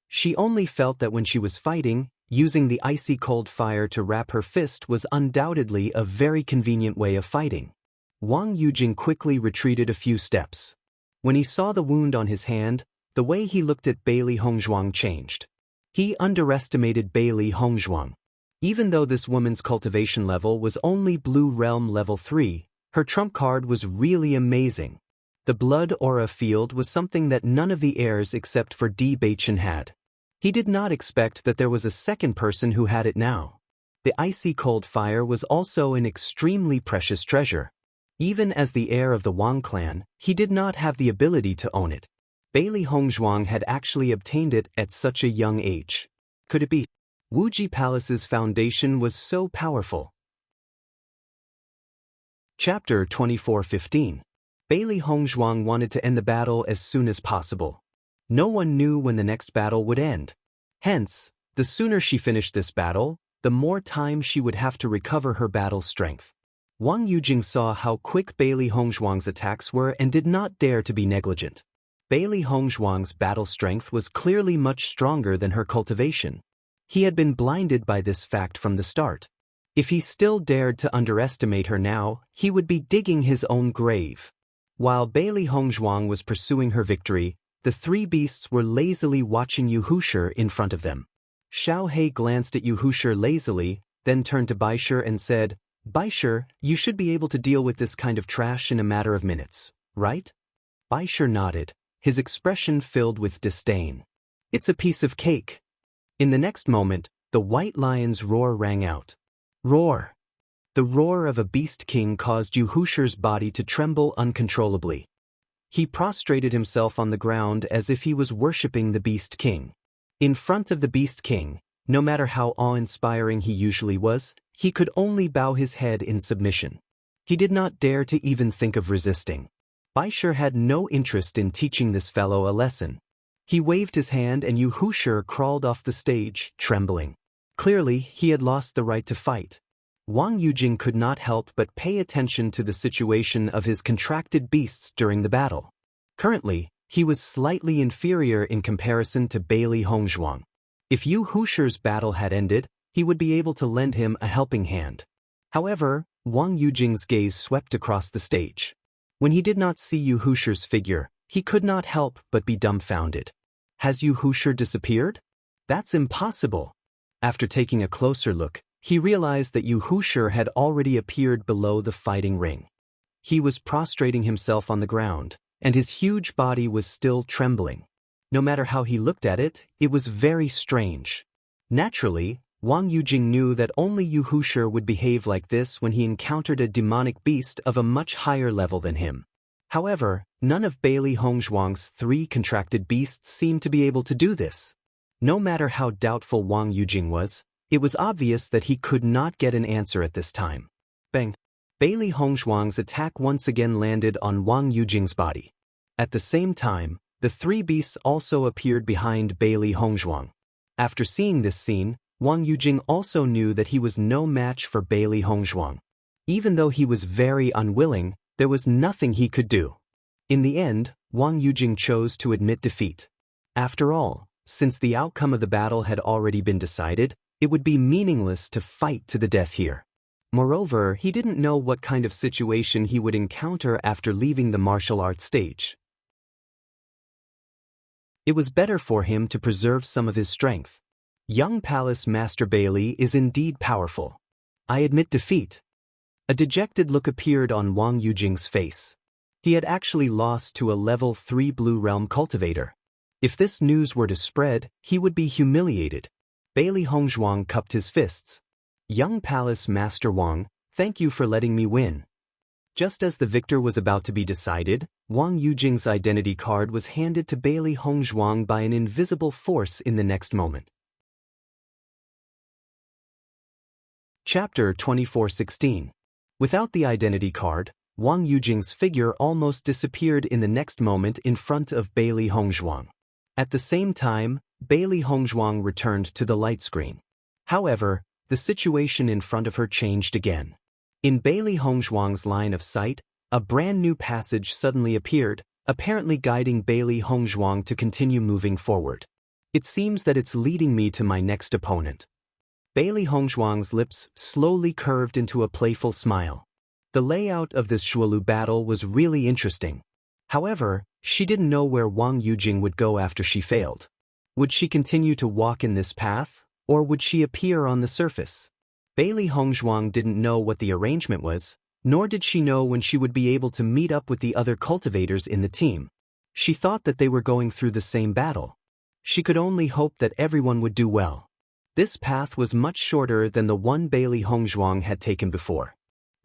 She only felt that when she was fighting, using the icy cold fire to wrap her fist was undoubtedly a very convenient way of fighting. Wang Yujing quickly retreated a few steps. When he saw the wound on his hand, the way he looked at Bailey Hongzhuang changed. He underestimated Bailey Hongzhuang. Even though this woman's cultivation level was only Blue Realm level 3, her trump card was really amazing. The blood aura field was something that none of the heirs except for Bewitching had. He did not expect that there was a second person who had it now. The icy cold fire was also an extremely precious treasure. Even as the heir of the Wang clan, he did not have the ability to own it. Bailey Hongzhuang had actually obtained it at such a young age. Could it be? Wuji Palace's foundation was so powerful. Chapter 24:15. Bailey Hongzhuang wanted to end the battle as soon as possible. No one knew when the next battle would end. Hence, the sooner she finished this battle, the more time she would have to recover her battle strength. Wang Yujing saw how quick Bailey Hongzhuang's attacks were and did not dare to be negligent. Bailey Hongzhuang's battle strength was clearly much stronger than her cultivation. He had been blinded by this fact from the start. If he still dared to underestimate her now, he would be digging his own grave. While Bailey Hongzhuang was pursuing her victory, the 3 beasts were lazily watching Yuhushi in front of them. Xiao He glanced at Yuhushi lazily, then turned to Bai Shi and said, "Bai Shi, you should be able to deal with this kind of trash in a matter of minutes, right?" Bai Shi nodded, his expression filled with disdain. "It's a piece of cake." In the next moment, the white lion's roar rang out. Roar! The roar of a beast king caused Yuhushi's body to tremble uncontrollably. He prostrated himself on the ground as if he was worshipping the beast king. In front of the beast king, no matter how awe-inspiring he usually was, he could only bow his head in submission. He did not dare to even think of resisting. Bai Shi had no interest in teaching this fellow a lesson. He waved his hand and Yu Hushi crawled off the stage, trembling. Clearly, he had lost the right to fight. Wang Yujing could not help but pay attention to the situation of his contracted beasts during the battle. Currently, he was slightly inferior in comparison to Bailey Hongzhuang. If Yu Hushi's battle had ended, he would be able to lend him a helping hand. However, Wang Yujing's gaze swept across the stage. When he did not see Yu Hushi's figure, he could not help but be dumbfounded. Has Yu Hushi disappeared? That's impossible. After taking a closer look, he realized that Yu Hushi had already appeared below the fighting ring. He was prostrating himself on the ground, and his huge body was still trembling. No matter how he looked at it, it was very strange. Naturally, Wang Yujing knew that only Yu Hushi would behave like this when he encountered a demonic beast of a much higher level than him. However, none of Bailey Hongzhuang's 3 contracted beasts seemed to be able to do this. No matter how doubtful Wang Yujing was, it was obvious that he could not get an answer at this time. Bang! Bailey Hongzhuang's attack once again landed on Wang Yujing's body. At the same time, the 3 beasts also appeared behind Bailey Hongzhuang. After seeing this scene, Wang Yujing also knew that he was no match for Bailey Hongzhuang. Even though he was very unwilling, there was nothing he could do. In the end, Wang Yujing chose to admit defeat. After all, since the outcome of the battle had already been decided, it would be meaningless to fight to the death here. Moreover, he didn't know what kind of situation he would encounter after leaving the martial arts stage. It was better for him to preserve some of his strength. Young Palace Master Bailey is indeed powerful. I admit defeat. A dejected look appeared on Wang Yujing's face. He had actually lost to a level 3 Blue Realm cultivator. If this news were to spread, he would be humiliated. Bailey Hongzhuang cupped his fists. Young Palace Master Wang, thank you for letting me win. Just as the victor was about to be decided, Wang Yujing's identity card was handed to Bailey Hongzhuang by an invisible force in the next moment. Chapter 24:16. Without the identity card, Wang Yujing's figure almost disappeared in the next moment in front of Bailey Hongzhuang. At the same time, Bailey Hongzhuang returned to the light screen. However, the situation in front of her changed again. In Bailey Hongzhuang's line of sight, a brand new passage suddenly appeared, apparently guiding Bailey Hongzhuang to continue moving forward. It seems that it's leading me to my next opponent. Bailey Hongzhuang's lips slowly curved into a playful smile. The layout of this Shuolu battle was really interesting. However, she didn't know where Wang Yujing would go after she failed. Would she continue to walk in this path, or would she appear on the surface? Bailey Hongzhuang didn't know what the arrangement was, nor did she know when she would be able to meet up with the other cultivators in the team. She thought that they were going through the same battle. She could only hope that everyone would do well. This path was much shorter than the one Bailey Hongzhuang had taken before.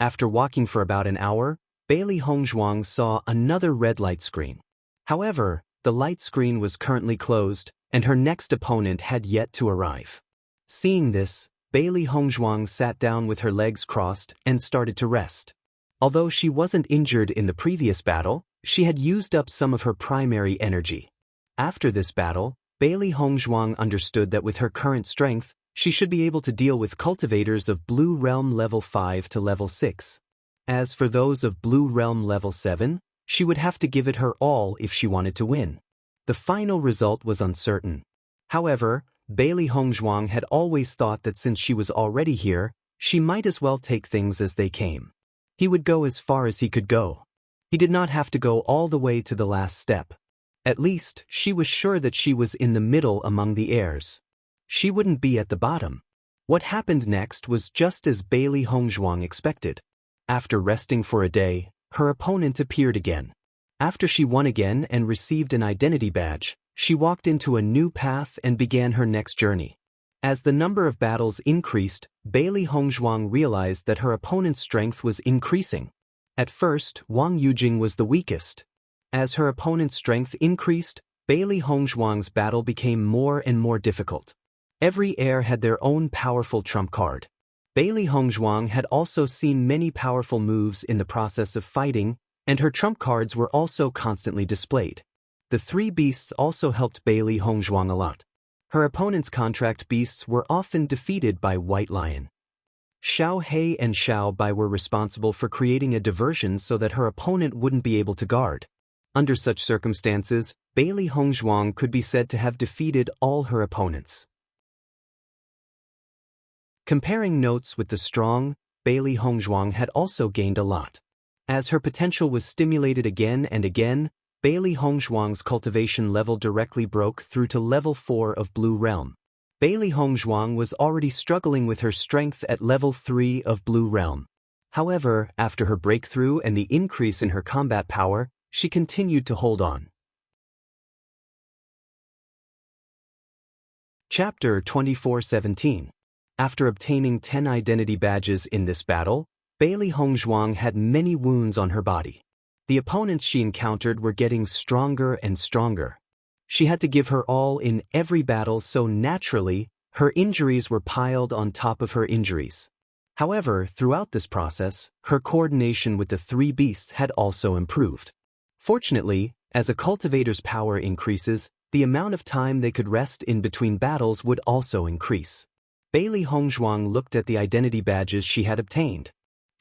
After walking for about an hour, Bailey Hongzhuang saw another red light screen. However, the light screen was currently closed, and her next opponent had yet to arrive. Seeing this, Bailey Hongzhuang sat down with her legs crossed and started to rest. Although she wasn't injured in the previous battle, she had used up some of her primary energy. After this battle, Bailey Hongzhuang understood that with her current strength, she should be able to deal with cultivators of Blue Realm level 5 to level 6. As for those of Blue Realm level 7, she would have to give it her all if she wanted to win. The final result was uncertain. However, Bailey Hongzhuang had always thought that since she was already here, she might as well take things as they came. He would go as far as he could go. He did not have to go all the way to the last step. At least, she was sure that she was in the middle among the heirs. She wouldn't be at the bottom. What happened next was just as Bailey Hongzhuang expected. After resting for a day, her opponent appeared again. After she won again and received an identity badge, she walked into a new path and began her next journey. As the number of battles increased, Bailey Hongzhuang realized that her opponent's strength was increasing. At first, Wang Yujing was the weakest. As her opponent's strength increased, Bailey Hongzhuang's battle became more and more difficult. Every heir had their own powerful trump card. Bailey Hongzhuang had also seen many powerful moves in the process of fighting, and her trump cards were also constantly displayed. the three beasts also helped Bailey Hongzhuang a lot. Her opponent's contract beasts were often defeated by White Lion. Xiao He and Xiao Bai were responsible for creating a diversion so that her opponent wouldn't be able to guard. Under such circumstances, Bailey Hongzhuang could be said to have defeated all her opponents. Comparing notes with the strong, Bailey Hongzhuang had also gained a lot. As her potential was stimulated again and again, Bailey Hongzhuang's cultivation level directly broke through to level 4 of Blue Realm. Bailey Hongzhuang was already struggling with her strength at level 3 of Blue Realm. However, after her breakthrough and the increase in her combat power, she continued to hold on. Chapter 24:17. After obtaining 10 identity badges in this battle, Bailey Hongzhuang had many wounds on her body. The opponents she encountered were getting stronger and stronger. She had to give her all in every battle, so naturally, her injuries were piled on top of her injuries. However, throughout this process, her coordination with the three beasts had also improved. Fortunately, as a cultivator's power increases, the amount of time they could rest in between battles would also increase. Bailey Hongzhuang looked at the identity badges she had obtained.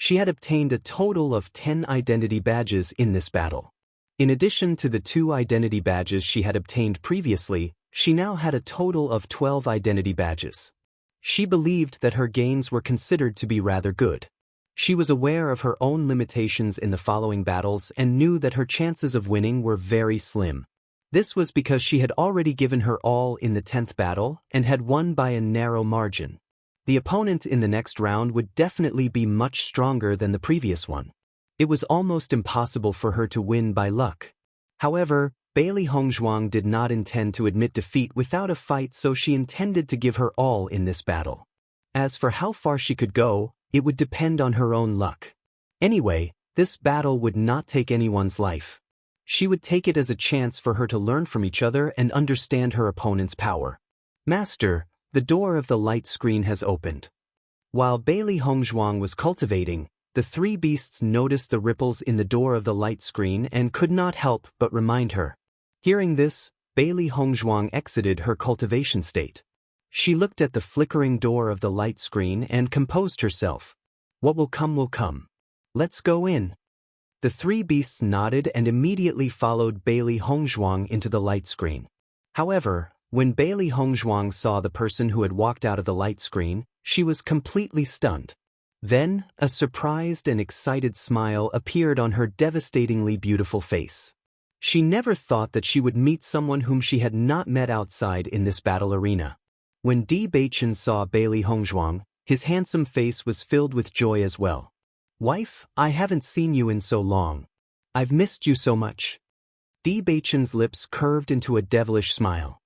She had obtained a total of 10 identity badges in this battle. In addition to the 2 identity badges she had obtained previously, she now had a total of 12 identity badges. She believed that her gains were considered to be rather good. She was aware of her own limitations in the following battles and knew that her chances of winning were very slim. This was because she had already given her all in the 10th battle and had won by a narrow margin. The opponent in the next round would definitely be much stronger than the previous one. It was almost impossible for her to win by luck. However, Bailey Hongzhuang did not intend to admit defeat without a fight, so she intended to give her all in this battle. As for how far she could go, it would depend on her own luck. Anyway, this battle would not take anyone's life. She would take it as a chance for her to learn from each other and understand her opponent's power. Master, the door of the light screen has opened. While Bailey Hongzhuang was cultivating, the three beasts noticed the ripples in the door of the light screen and could not help but remind her. Hearing this, Bailey Hongzhuang exited her cultivation state. She looked at the flickering door of the light screen and composed herself. What will come will come. Let's go in. The three beasts nodded and immediately followed Bailey Hongzhuang into the light screen. However, when Bailey Hongzhuang saw the person who had walked out of the light screen, she was completely stunned. Then, a surprised and excited smile appeared on her devastatingly beautiful face. She never thought that she would meet someone whom she had not met outside in this battle arena. When Bewitching saw Bailey Hongzhuang, his handsome face was filled with joy as well. Wife, I haven't seen you in so long. I've missed you so much. Bewitching's lips curved into a devilish smile.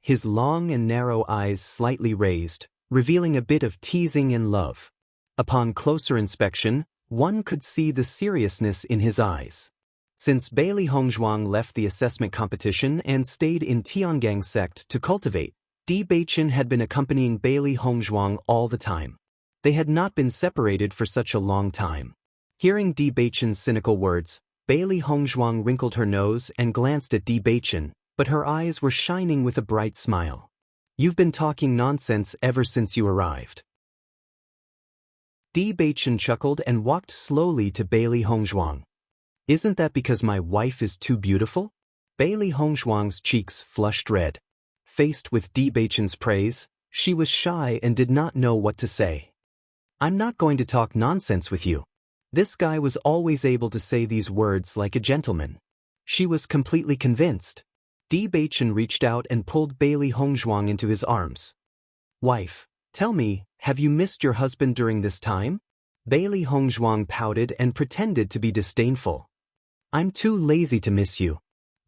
His long and narrow eyes slightly raised, revealing a bit of teasing and love. Upon closer inspection, one could see the seriousness in his eyes. Since Bailey Hongzhuang left the assessment competition and stayed in Tiangang sect to cultivate, Bewitching had been accompanying Bailey Hongzhuang all the time. They had not been separated for such a long time. Hearing Bewitching's cynical words, Bailey Hongzhuang wrinkled her nose and glanced at Bewitching, but her eyes were shining with a bright smile. You've been talking nonsense ever since you arrived. Bewitching chuckled and walked slowly to Bailey Hongzhuang. Isn't that because my wife is too beautiful? Bailey Hongzhuang's cheeks flushed red. Faced with Bewitching's praise, she was shy and did not know what to say. I'm not going to talk nonsense with you. This guy was always able to say these words like a gentleman. She was completely convinced. Bewitching reached out and pulled Bailey Hongzhuang into his arms. Wife, tell me, have you missed your husband during this time? Bailey Hongzhuang pouted and pretended to be disdainful. I'm too lazy to miss you.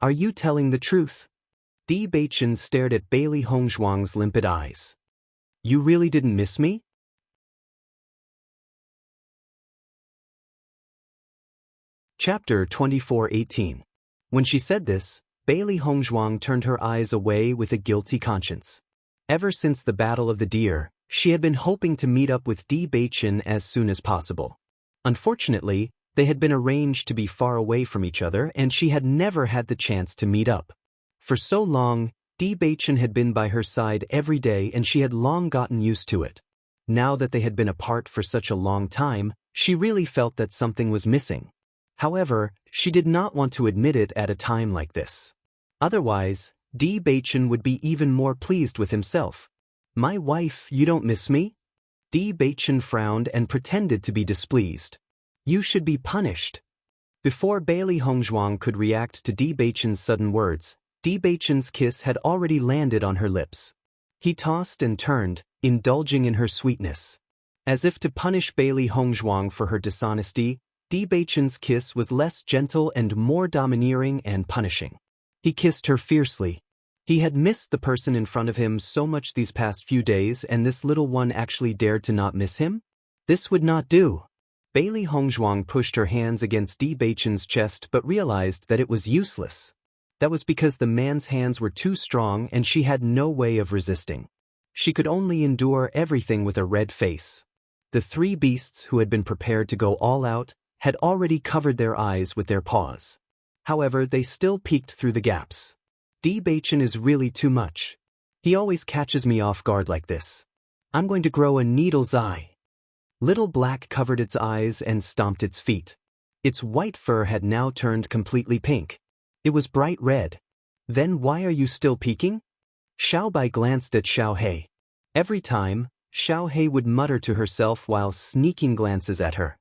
Are you telling the truth? Bewitching stared at Bailey Hongzhuang's limpid eyes. You really didn't miss me? Chapter 24:18. When she said this, Bailey Hongzhuang turned her eyes away with a guilty conscience. Ever since the Battle of the Deer, she had been hoping to meet up with Bewitching as soon as possible. Unfortunately, they had been arranged to be far away from each other and she had never had the chance to meet up. For so long, Bewitching had been by her side every day and she had long gotten used to it. Now that they had been apart for such a long time, she really felt that something was missing. However, she did not want to admit it at a time like this. Otherwise, Bewitching would be even more pleased with himself. "My wife, you don't miss me?" Bewitching frowned and pretended to be displeased. "You should be punished." Before Bailey Hongzhuang could react to Bewitching's sudden words, Bewitching's kiss had already landed on her lips. He tossed and turned, indulging in her sweetness. As if to punish Bailey Hongzhuang for her dishonesty, Bewitching's kiss was less gentle and more domineering and punishing. He kissed her fiercely. He had missed the person in front of him so much these past few days, and this little one actually dared to not miss him? This would not do. Bailey Hongzhuang pushed her hands against Bewitching's chest but realized that it was useless. That was because the man's hands were too strong and she had no way of resisting. She could only endure everything with a red face. The three beasts who had been prepared to go all out had already covered their eyes with their paws. However, they still peeked through the gaps. Bewitching is really too much. He always catches me off guard like this. I'm going to grow a needle's eye. Little Black covered its eyes and stomped its feet. Its white fur had now turned completely pink. It was bright red. "Then why are you still peeking?" Xiaobai glanced at Xiaohei. Every time, Xiaohei would mutter to herself while sneaking glances at her.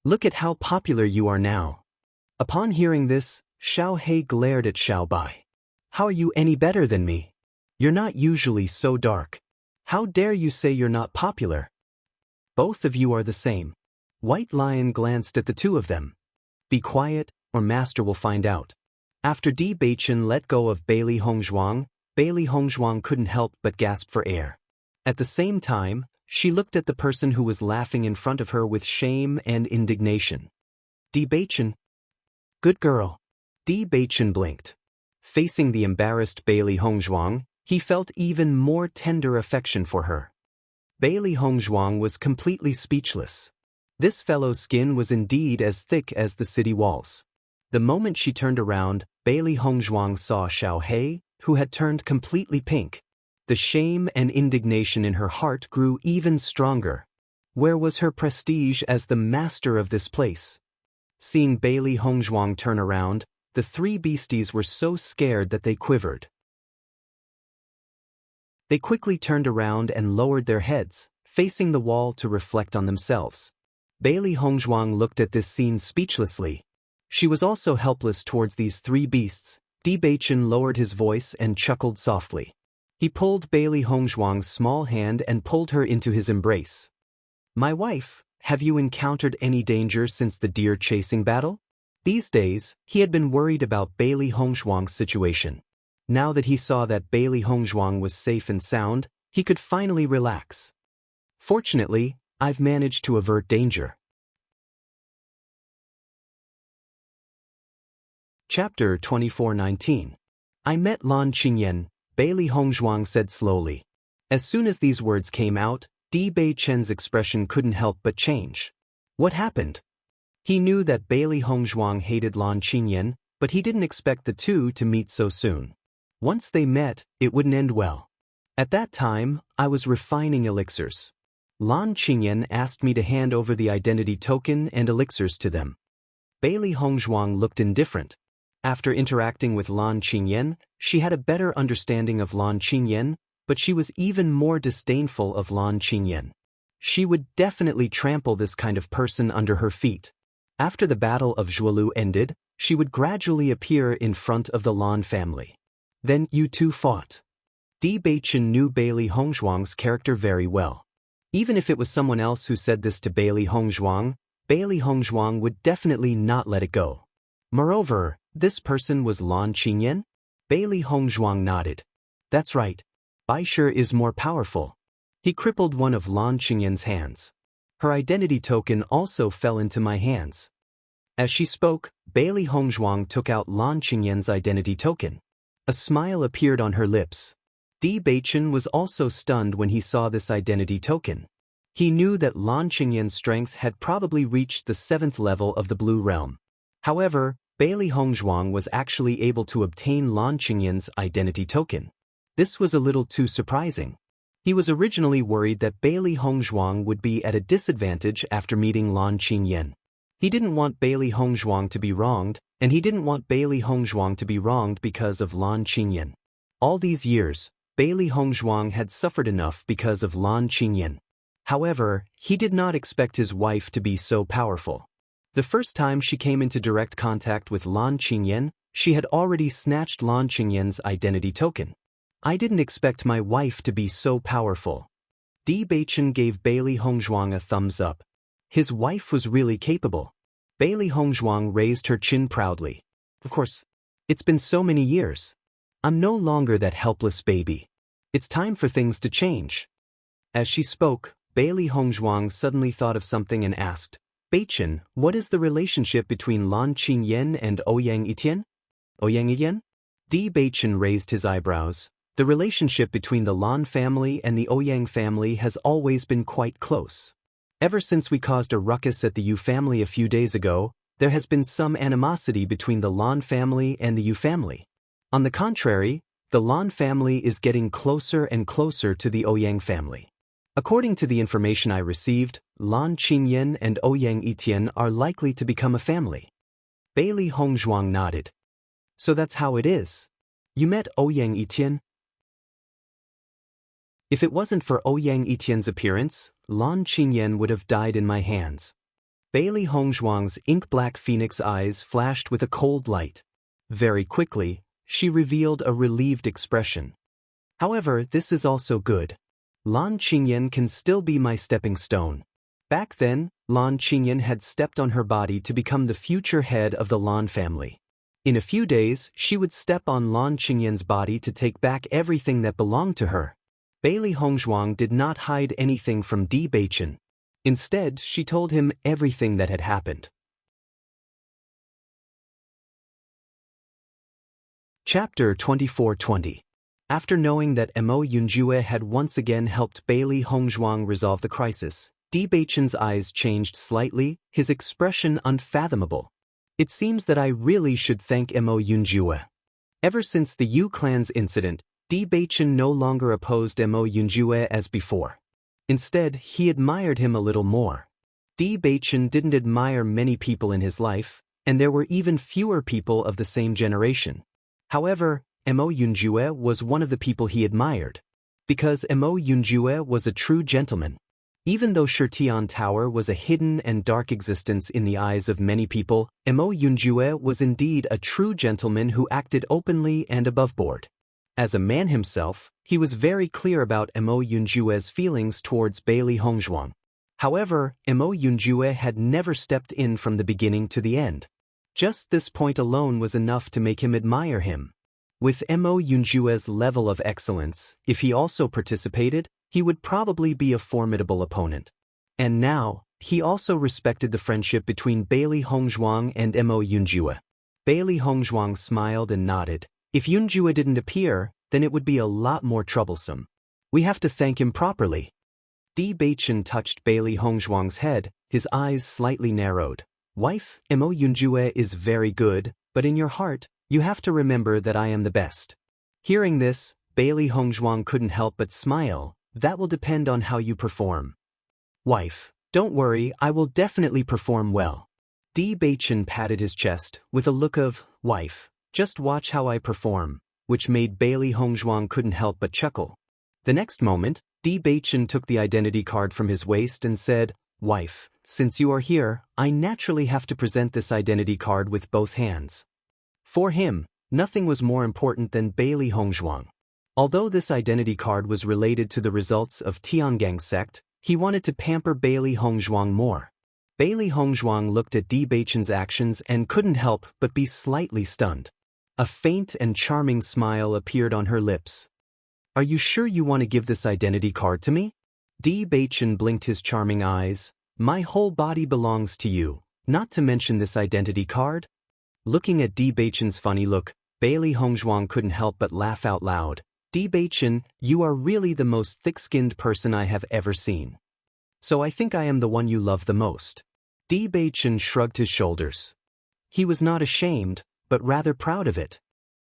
"Look at how popular you are now." Upon hearing this, Xiaohei glared at Xiaobai. "How are you any better than me? You're not usually so dark. How dare you say you're not popular? Both of you are the same." White Lion glanced at the two of them. "Be quiet, or Master will find out." After Bewitching let go of Bailey Hongzhuang couldn't help but gasp for air. At the same time, she looked at the person who was laughing in front of her with shame and indignation. "Bewitching? Good girl." Bewitching blinked. Facing the embarrassed Bailey Hongzhuang, he felt even more tender affection for her. Bailey Hongzhuang was completely speechless. This fellow's skin was indeed as thick as the city walls. The moment she turned around, Bailey Hongzhuang saw Xiaohei, who had turned completely pink. The shame and indignation in her heart grew even stronger. Where was her prestige as the master of this place? Seeing Bailey Hongzhuang turn around, the three beasties were so scared that they quivered. They quickly turned around and lowered their heads, facing the wall to reflect on themselves. Bailey Hongzhuang looked at this scene speechlessly. She was also helpless towards these three beasts. Bewitching lowered his voice and chuckled softly. He pulled Bailey Hongzhuang's small hand and pulled her into his embrace. "My wife, have you encountered any danger since the deer chasing battle?" These days, he had been worried about Bailey Hongzhuang's situation. Now that he saw that Bailey Hongzhuang was safe and sound, he could finally relax. "Fortunately, I've managed to avert danger." Chapter 24:19. "I met Lan Qingyan," Bailey Hongzhuang said slowly. As soon as these words came out, Bewitching's expression couldn't help but change. What happened? He knew that Bailey Hongzhuang hated Lan Qingyan, but he didn't expect the two to meet so soon. Once they met, it wouldn't end well. "At that time, I was refining elixirs. Lan Qingyan asked me to hand over the identity token and elixirs to them." Bailey Hongzhuang looked indifferent. After interacting with Lan Qingyan, she had a better understanding of Lan Qingyan, but she was even more disdainful of Lan Qingyan. She would definitely trample this kind of person under her feet. After the Battle of Zhuolu ended, she would gradually appear in front of the Lan family. "Then you two fought." Bewitching knew Bailey Hongzhuang's character very well. Even if it was someone else who said this to Bailey Hongzhuang would definitely not let it go. Moreover, this person was Lan Qingyan? Bailey Hongzhuang nodded. "That's right. Baishe is more powerful." He crippled one of Lan Qingyan's hands. "Her identity token also fell into my hands." As she spoke, Bailey Hongzhuang took out Lan Qingyan's identity token. A smile appeared on her lips. Bewitching was also stunned when he saw this identity token. He knew that Lan Qingyan's strength had probably reached the 7th level of the Blue Realm. However, Bailey Hongzhuang was actually able to obtain Lan Qingyan's identity token. This was a little too surprising. He was originally worried that Bailey Hongzhuang would be at a disadvantage after meeting Lan Qingyan. He didn't want Bailey Hongzhuang to be wronged, and he didn't want Bailey Hongzhuang to be wronged because of Lan Qingyan. All these years, Bailey Hongzhuang had suffered enough because of Lan Qingyan. However, he did not expect his wife to be so powerful. The first time she came into direct contact with Lan Qingyan, she had already snatched Lan Qingyan's identity token. I didn't expect my wife to be so powerful. Bewitching gave Bailey Hongzhuang a thumbs up. His wife was really capable. Bailey Hongzhuang raised her chin proudly. Of course, it's been so many years. I'm no longer that helpless baby. It's time for things to change. As she spoke, Bailey Hongzhuang suddenly thought of something and asked, Beichin, what is the relationship between Lan Qingyan and Ouyang Etian? Ouyang Etian? Beichin raised his eyebrows. The relationship between the Lan family and the Ouyang family has always been quite close. Ever since we caused a ruckus at the Yu family a few days ago, there has been some animosity between the Lan family and the Yu family. On the contrary, the Lan family is getting closer and closer to the Ouyang family. According to the information I received, Lan Qingyan and Ouyang Etian are likely to become a family. Bailey Hongzhuang nodded. So that's how it is. You met Ouyang Etian? If it wasn't for Ouyang Etian's appearance, Lan Qingyan would have died in my hands. Bailey Hongzhuang's ink-black phoenix eyes flashed with a cold light. Very quickly, she revealed a relieved expression. However, this is also good. Lan Qingyan can still be my stepping stone. Back then, Lan Qingyan had stepped on her body to become the future head of the Lan family. In a few days, she would step on Lan Qingyan's body to take back everything that belonged to her. Bailey Hongzhuang did not hide anything from Beichin. Instead, she told him everything that had happened. Chapter 2420. After knowing that Mo Yunjue had once again helped Bailey Hongzhuang resolve the crisis, Beichin's eyes changed slightly, his expression unfathomable. It seems that I really should thank Mo Yunjue. Ever since the Yu clan's incident, Beichin no longer opposed Mo Yunjue as before. Instead, he admired him a little more. Beichin didn't admire many people in his life, and there were even fewer people of the same generation. However, Mo Yunjue was one of the people he admired. Because Mo Yunjue was a true gentleman. Even though Shirtian Tower was a hidden and dark existence in the eyes of many people, Mo Yunjue was indeed a true gentleman who acted openly and above board. As a man himself, he was very clear about Mo Yunjue's feelings towards Bailey Hongzhuang. However, Mo Yunjue had never stepped in from the beginning to the end. Just this point alone was enough to make him admire him. With Mo Yunjue's level of excellence, if he also participated, he would probably be a formidable opponent. And now, he also respected the friendship between Bailey Hongzhuang and Mo Yunjue. Bailey Hongzhuang smiled and nodded. If Yunjue didn't appear, then it would be a lot more troublesome. We have to thank him properly. Beichin touched Bailey Hongzhuang's head, his eyes slightly narrowed. Wife, Mo Yunjue is very good, but in your heart, you have to remember that I am the best. Hearing this, Bailey Hongzhuang couldn't help but smile. That will depend on how you perform. Wife, don't worry, I will definitely perform well. Beichin patted his chest with a look of, wife, just watch how I perform, which made Bailey Hongzhuang couldn't help but chuckle. The next moment, Beichin took the identity card from his waist and said, wife, since you are here, I naturally have to present this identity card with both hands. For him, nothing was more important than Bailey Hongzhuang. Although this identity card was related to the results of Tiangang sect, he wanted to pamper Bailey Hongzhuang more. Bailey Hongzhuang looked at Beichin's actions and couldn't help but be slightly stunned. A faint and charming smile appeared on her lips. Are you sure you want to give this identity card to me? Beichin blinked his charming eyes. My whole body belongs to you, not to mention this identity card. Looking at Beichin's funny look, Bailey Hongzhuang couldn't help but laugh out loud. Beichin, you are really the most thick-skinned person I have ever seen. So I think I am the one you love the most. Beichin shrugged his shoulders. He was not ashamed, but rather proud of it.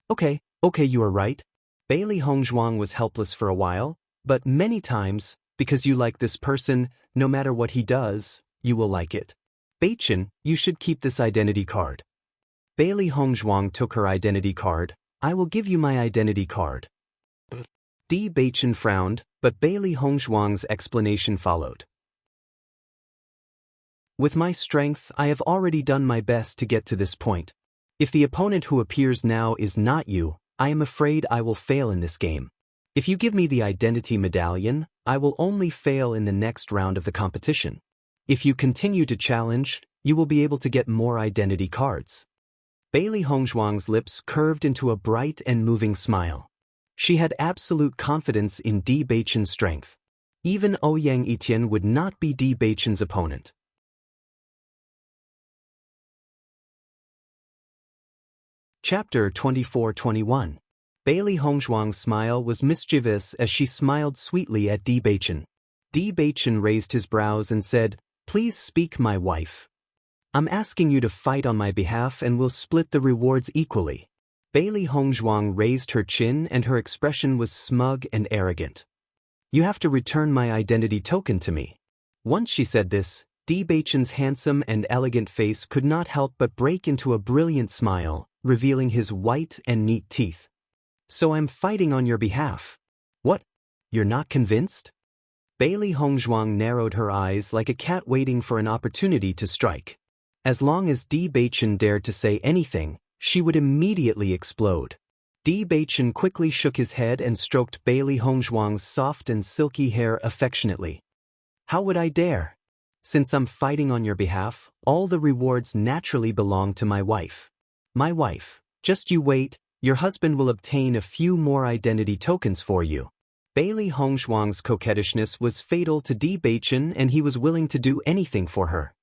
Okay, you are right. Bailey Hongzhuang was helpless for a while, but many times, because you like this person, no matter what he does, you will like it. Beichen, you should keep this identity card. Bailey Hongzhuang took her identity card. I will give you my identity card. Di Beichen frowned, but Bailey Hongzhuang's explanation followed. With my strength, I have already done my best to get to this point. If the opponent who appears now is not you, I am afraid I will fail in this game. If you give me the identity medallion, I will only fail in the next round of the competition. If you continue to challenge, you will be able to get more identity cards. Bailey Hongzhuang's lips curved into a bright and moving smile. She had absolute confidence in Di Beichen's strength. Even Ouyang Etienne would not be Di Beichen's opponent. Chapter 24-21. Bailey Hongzhuang's smile was mischievous as she smiled sweetly at Di Beichen. Di Beichen raised his brows and said, "Please speak, my wife. I'm asking you to fight on my behalf and we'll split the rewards equally." Bailey Hongzhuang raised her chin and her expression was smug and arrogant. "You have to return my identity token to me." Once she said this, Di Beichen's handsome and elegant face could not help but break into a brilliant smile, revealing his white and neat teeth. "So I'm fighting on your behalf. What? You're not convinced?" Bailey Hongzhuang narrowed her eyes like a cat waiting for an opportunity to strike. As long as Di Beichen dared to say anything, she would immediately explode. Di Beichen quickly shook his head and stroked Bailey Hongzhuang's soft and silky hair affectionately. "How would I dare? Since I'm fighting on your behalf, all the rewards naturally belong to my wife. My wife, just you wait, your husband will obtain a few more identity tokens for you." Bailey Hongzhuang's coquettishness was fatal to Di Beichen and he was willing to do anything for her.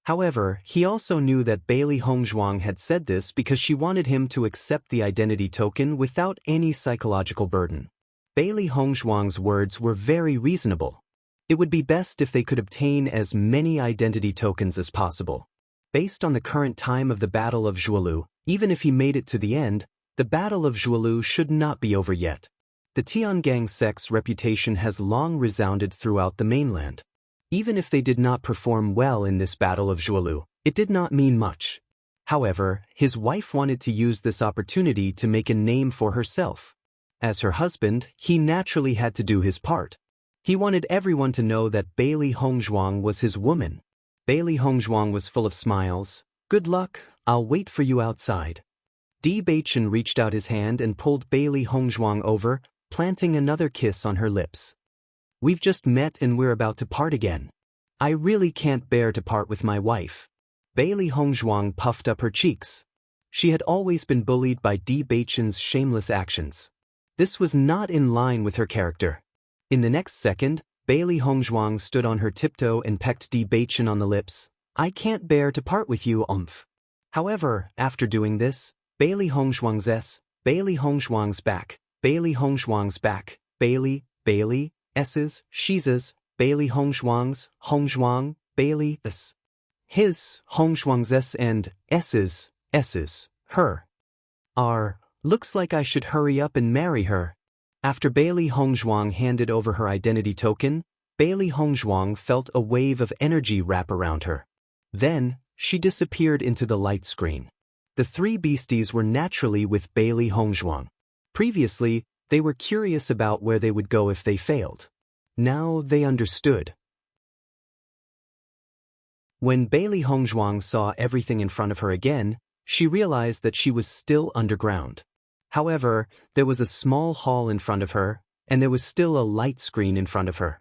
However, he also knew that Bailey Hongzhuang had said this because she wanted him to accept the identity token without any psychological burden. Bailey Hongzhuang's words were very reasonable. It would be best if they could obtain as many identity tokens as possible. Based on the current time of the Battle of Zhuolu, even if he made it to the end, the Battle of Zhuolu should not be over yet. The Tiangang sect's reputation has long resounded throughout the mainland. Even if they did not perform well in this Battle of Zhuolu, it did not mean much. However, his wife wanted to use this opportunity to make a name for herself. As her husband, he naturally had to do his part. He wanted everyone to know that Bailey Hongzhuang was his woman. Bailey Hongzhuang was full of smiles. "Good luck, I'll wait for you outside." Di Beichen reached out his hand and pulled Bailey Hongzhuang over, planting another kiss on her lips. "We've just met and we're about to part again. I really can't bear to part with my wife." Bailey Hongzhuang puffed up her cheeks. She had always been bullied by Di Beichen's shameless actions. This was not in line with her character. In the next second, Bailey Hongzhuang stood on her tiptoe and pecked Di Beichen on the lips. "I can't bear to part with you, oomph." However, after doing this, Bailey Hongzhuang's back, Bailey Hongzhuang's back, Bailey, S's, she's, Bailey Hongzhuang, Bailey, his, Hongzhuang's S and S's, her. Looks like I should hurry up and marry her. After Bailey Hongzhuang handed over her identity token, Bailey Hongzhuang felt a wave of energy wrap around her. Then, she disappeared into the light screen. The three beasties were naturally with Bailey Hongzhuang. Previously, they were curious about where they would go if they failed. Now they understood. When Bailey Hongzhuang saw everything in front of her again, she realized that she was still underground. However, there was a small hall in front of her, and there was still a light screen in front of her.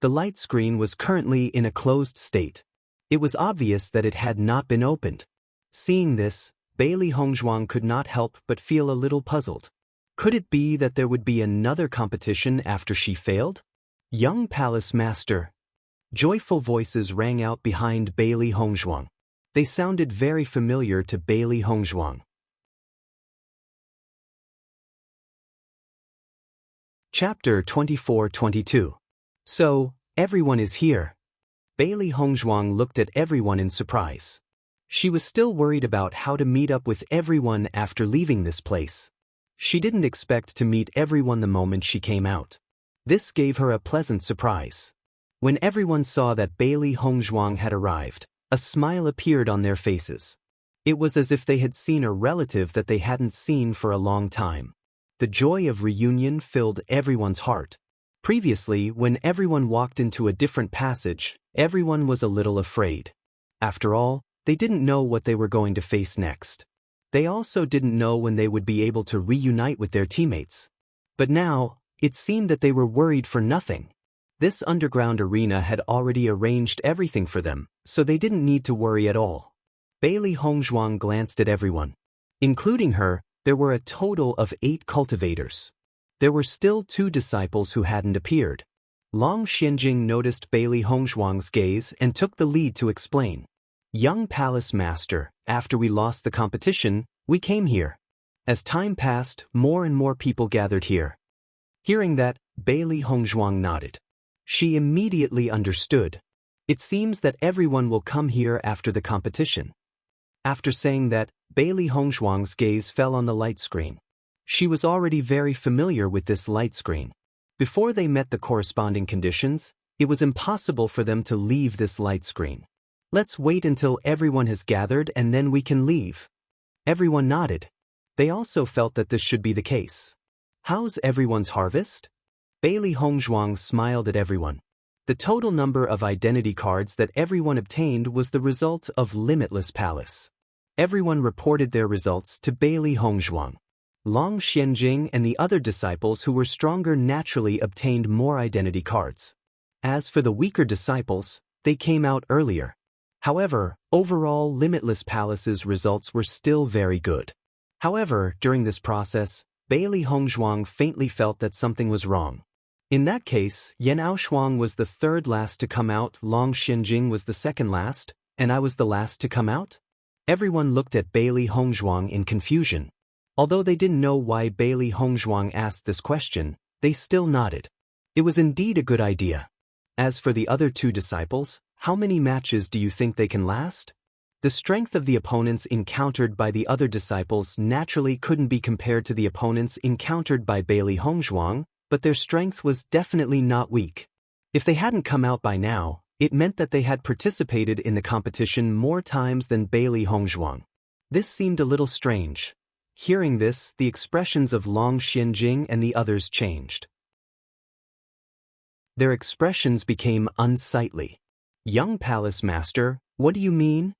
The light screen was currently in a closed state. It was obvious that it had not been opened. Seeing this, Bailey Hongzhuang could not help but feel a little puzzled. Could it be that there would be another competition after she failed? "Young Palace Master." Joyful voices rang out behind Bailey Hongzhuang. They sounded very familiar to Bailey Hongzhuang. Chapter 24-22. So, everyone is here. Bailey Hongzhuang looked at everyone in surprise. She was still worried about how to meet up with everyone after leaving this place. She didn't expect to meet everyone the moment she came out. This gave her a pleasant surprise. When everyone saw that Bailey Hongzhuang had arrived, a smile appeared on their faces. It was as if they had seen a relative that they hadn't seen for a long time. The joy of reunion filled everyone's heart. Previously, when everyone walked into a different passage, everyone was a little afraid. After all, they didn't know what they were going to face next. They also didn't know when they would be able to reunite with their teammates. But now, it seemed that they were worried for nothing. This underground arena had already arranged everything for them, so they didn't need to worry at all. Bailey Hongzhuang glanced at everyone. Including her, there were a total of 8 cultivators. There were still 2 disciples who hadn't appeared. Long Xianjing noticed Bailey Hongzhuang's gaze and took the lead to explain. Young Palace Master, after we lost the competition, we came here. As time passed, more and more people gathered here. Hearing that, Bailey Hongzhuang nodded. She immediately understood. It seems that everyone will come here after the competition. After saying that, Bailey Hongzhuang's gaze fell on the light screen. She was already very familiar with this light screen. Before they met the corresponding conditions, it was impossible for them to leave this light screen. Let's wait until everyone has gathered and then we can leave. Everyone nodded. They also felt that this should be the case. How's everyone's harvest? Bailey Hongzhuang smiled at everyone. The total number of identity cards that everyone obtained was the result of Limitless Palace. Everyone reported their results to Bailey Hongzhuang. Long Xianjing and the other disciples who were stronger naturally obtained more identity cards. As for the weaker disciples, they came out earlier. However, overall Limitless Palace's results were still very good. However, during this process, Bailey Hongzhuang faintly felt that something was wrong. In that case, Yan Aoshuang was the third last to come out, Long Xianjing was the second last, and I was the last to come out? Everyone looked at Bailey Hongzhuang in confusion. Although they didn't know why Bailey Hongzhuang asked this question, they still nodded. It was indeed a good idea. As for the other 2 disciples, how many matches do you think they can last? The strength of the opponents encountered by the other disciples naturally couldn't be compared to the opponents encountered by Bailey Hongzhuang, but their strength was definitely not weak. If they hadn't come out by now, it meant that they had participated in the competition more times than Bailey Hongzhuang. This seemed a little strange. Hearing this, the expressions of Long Xianjing and the others changed. Their expressions became unsightly. Young Palace Master, what do you mean?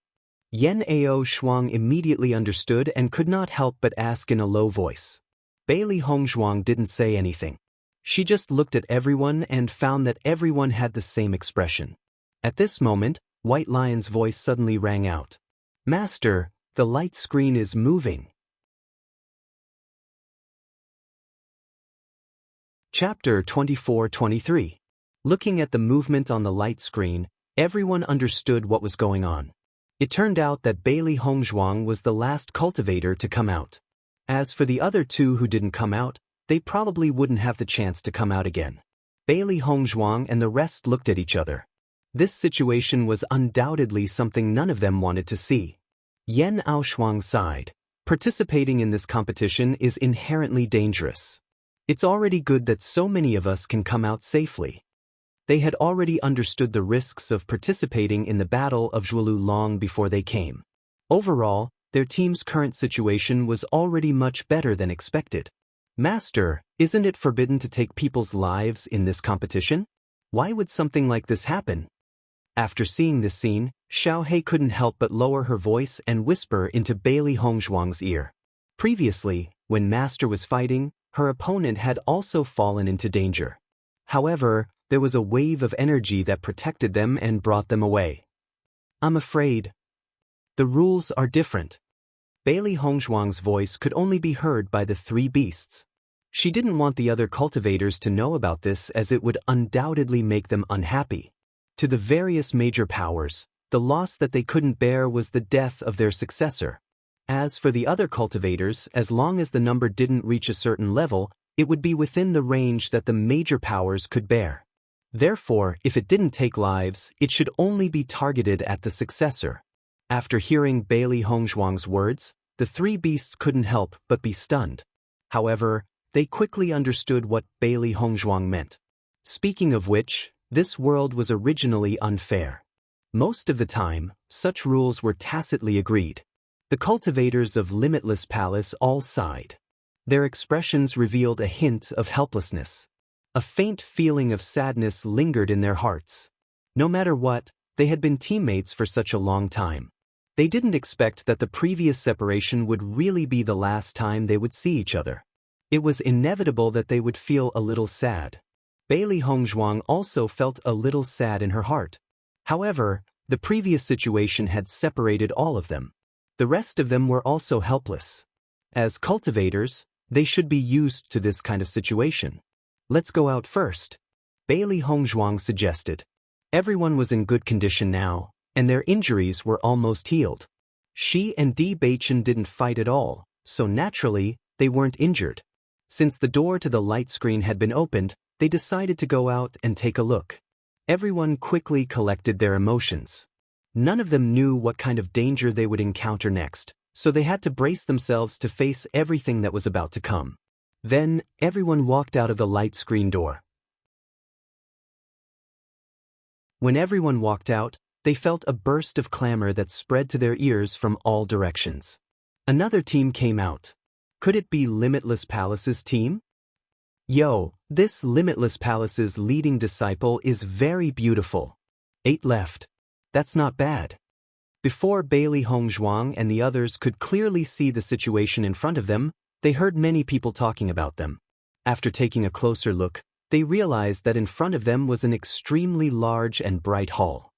Yan Aoshuang immediately understood and could not help but ask in a low voice. Bailey Hongzhuang didn't say anything. She just looked at everyone and found that everyone had the same expression. At this moment, White Lion's voice suddenly rang out. Master, the light screen is moving. Chapter 24-23. Looking at the movement on the light screen, everyone understood what was going on. It turned out that Bailey Hongzhuang was the last cultivator to come out. As for the other 2 who didn't come out, they probably wouldn't have the chance to come out again. Bailey Hongzhuang and the rest looked at each other. This situation was undoubtedly something none of them wanted to see. Yan Aoshuang sighed. Participating in this competition is inherently dangerous. It's already good that so many of us can come out safely. They had already understood the risks of participating in the Battle of Zhuolu long before they came. Overall, their team's current situation was already much better than expected. Master, isn't it forbidden to take people's lives in this competition? Why would something like this happen? After seeing this scene, Xiaohei couldn't help but lower her voice and whisper into Bailey Hongzhuang's ear. Previously, when Master was fighting, her opponent had also fallen into danger. However, there was a wave of energy that protected them and brought them away. I'm afraid. The rules are different. Bailey Hongzhuang's voice could only be heard by the 3 beasts. She didn't want the other cultivators to know about this as it would undoubtedly make them unhappy. To the various major powers, the loss that they couldn't bear was the death of their successor. As for the other cultivators, as long as the number didn't reach a certain level, it would be within the range that the major powers could bear. Therefore, if it didn't take lives, it should only be targeted at the successor. After hearing Bailey Hongzhuang's words, the three beasts couldn't help but be stunned. However, they quickly understood what Bailey Hongzhuang meant. Speaking of which, this world was originally unfair. Most of the time, such rules were tacitly agreed. The cultivators of Limitless Palace all sighed. Their expressions revealed a hint of helplessness. A faint feeling of sadness lingered in their hearts. No matter what, they had been teammates for such a long time. They didn't expect that the previous separation would really be the last time they would see each other. It was inevitable that they would feel a little sad. Bailey Hongzhuang also felt a little sad in her heart. However, the previous situation had separated all of them. The rest of them were also helpless. As cultivators, they should be used to this kind of situation. Let's go out first, Bailey Hongzhuang suggested. Everyone was in good condition now, and their injuries were almost healed. She and Bewitching didn't fight at all, so naturally, they weren't injured. Since the door to the light screen had been opened, they decided to go out and take a look. Everyone quickly collected their emotions. None of them knew what kind of danger they would encounter next, so they had to brace themselves to face everything that was about to come. Then, everyone walked out of the light screen door. When everyone walked out, they felt a burst of clamor that spread to their ears from all directions. Another team came out. Could it be Limitless Palace's team? Yo, this Limitless Palace's leading disciple is very beautiful. 8 left. That's not bad. Before Bailey Hongzhuang and the others could clearly see the situation in front of them, they heard many people talking about them. After taking a closer look, they realized that in front of them was an extremely large and bright hall.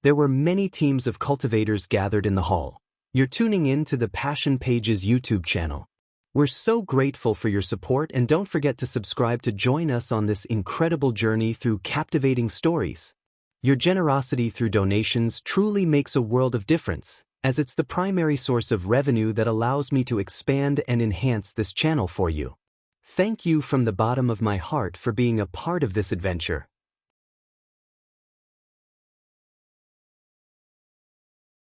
There were many teams of cultivators gathered in the hall. You're tuning in to the Passion Page's YouTube channel. We're so grateful for your support, and don't forget to subscribe to join us on this incredible journey through captivating stories. Your generosity through donations truly makes a world of difference, as it's the primary source of revenue that allows me to expand and enhance this channel for you. Thank you from the bottom of my heart for being a part of this adventure.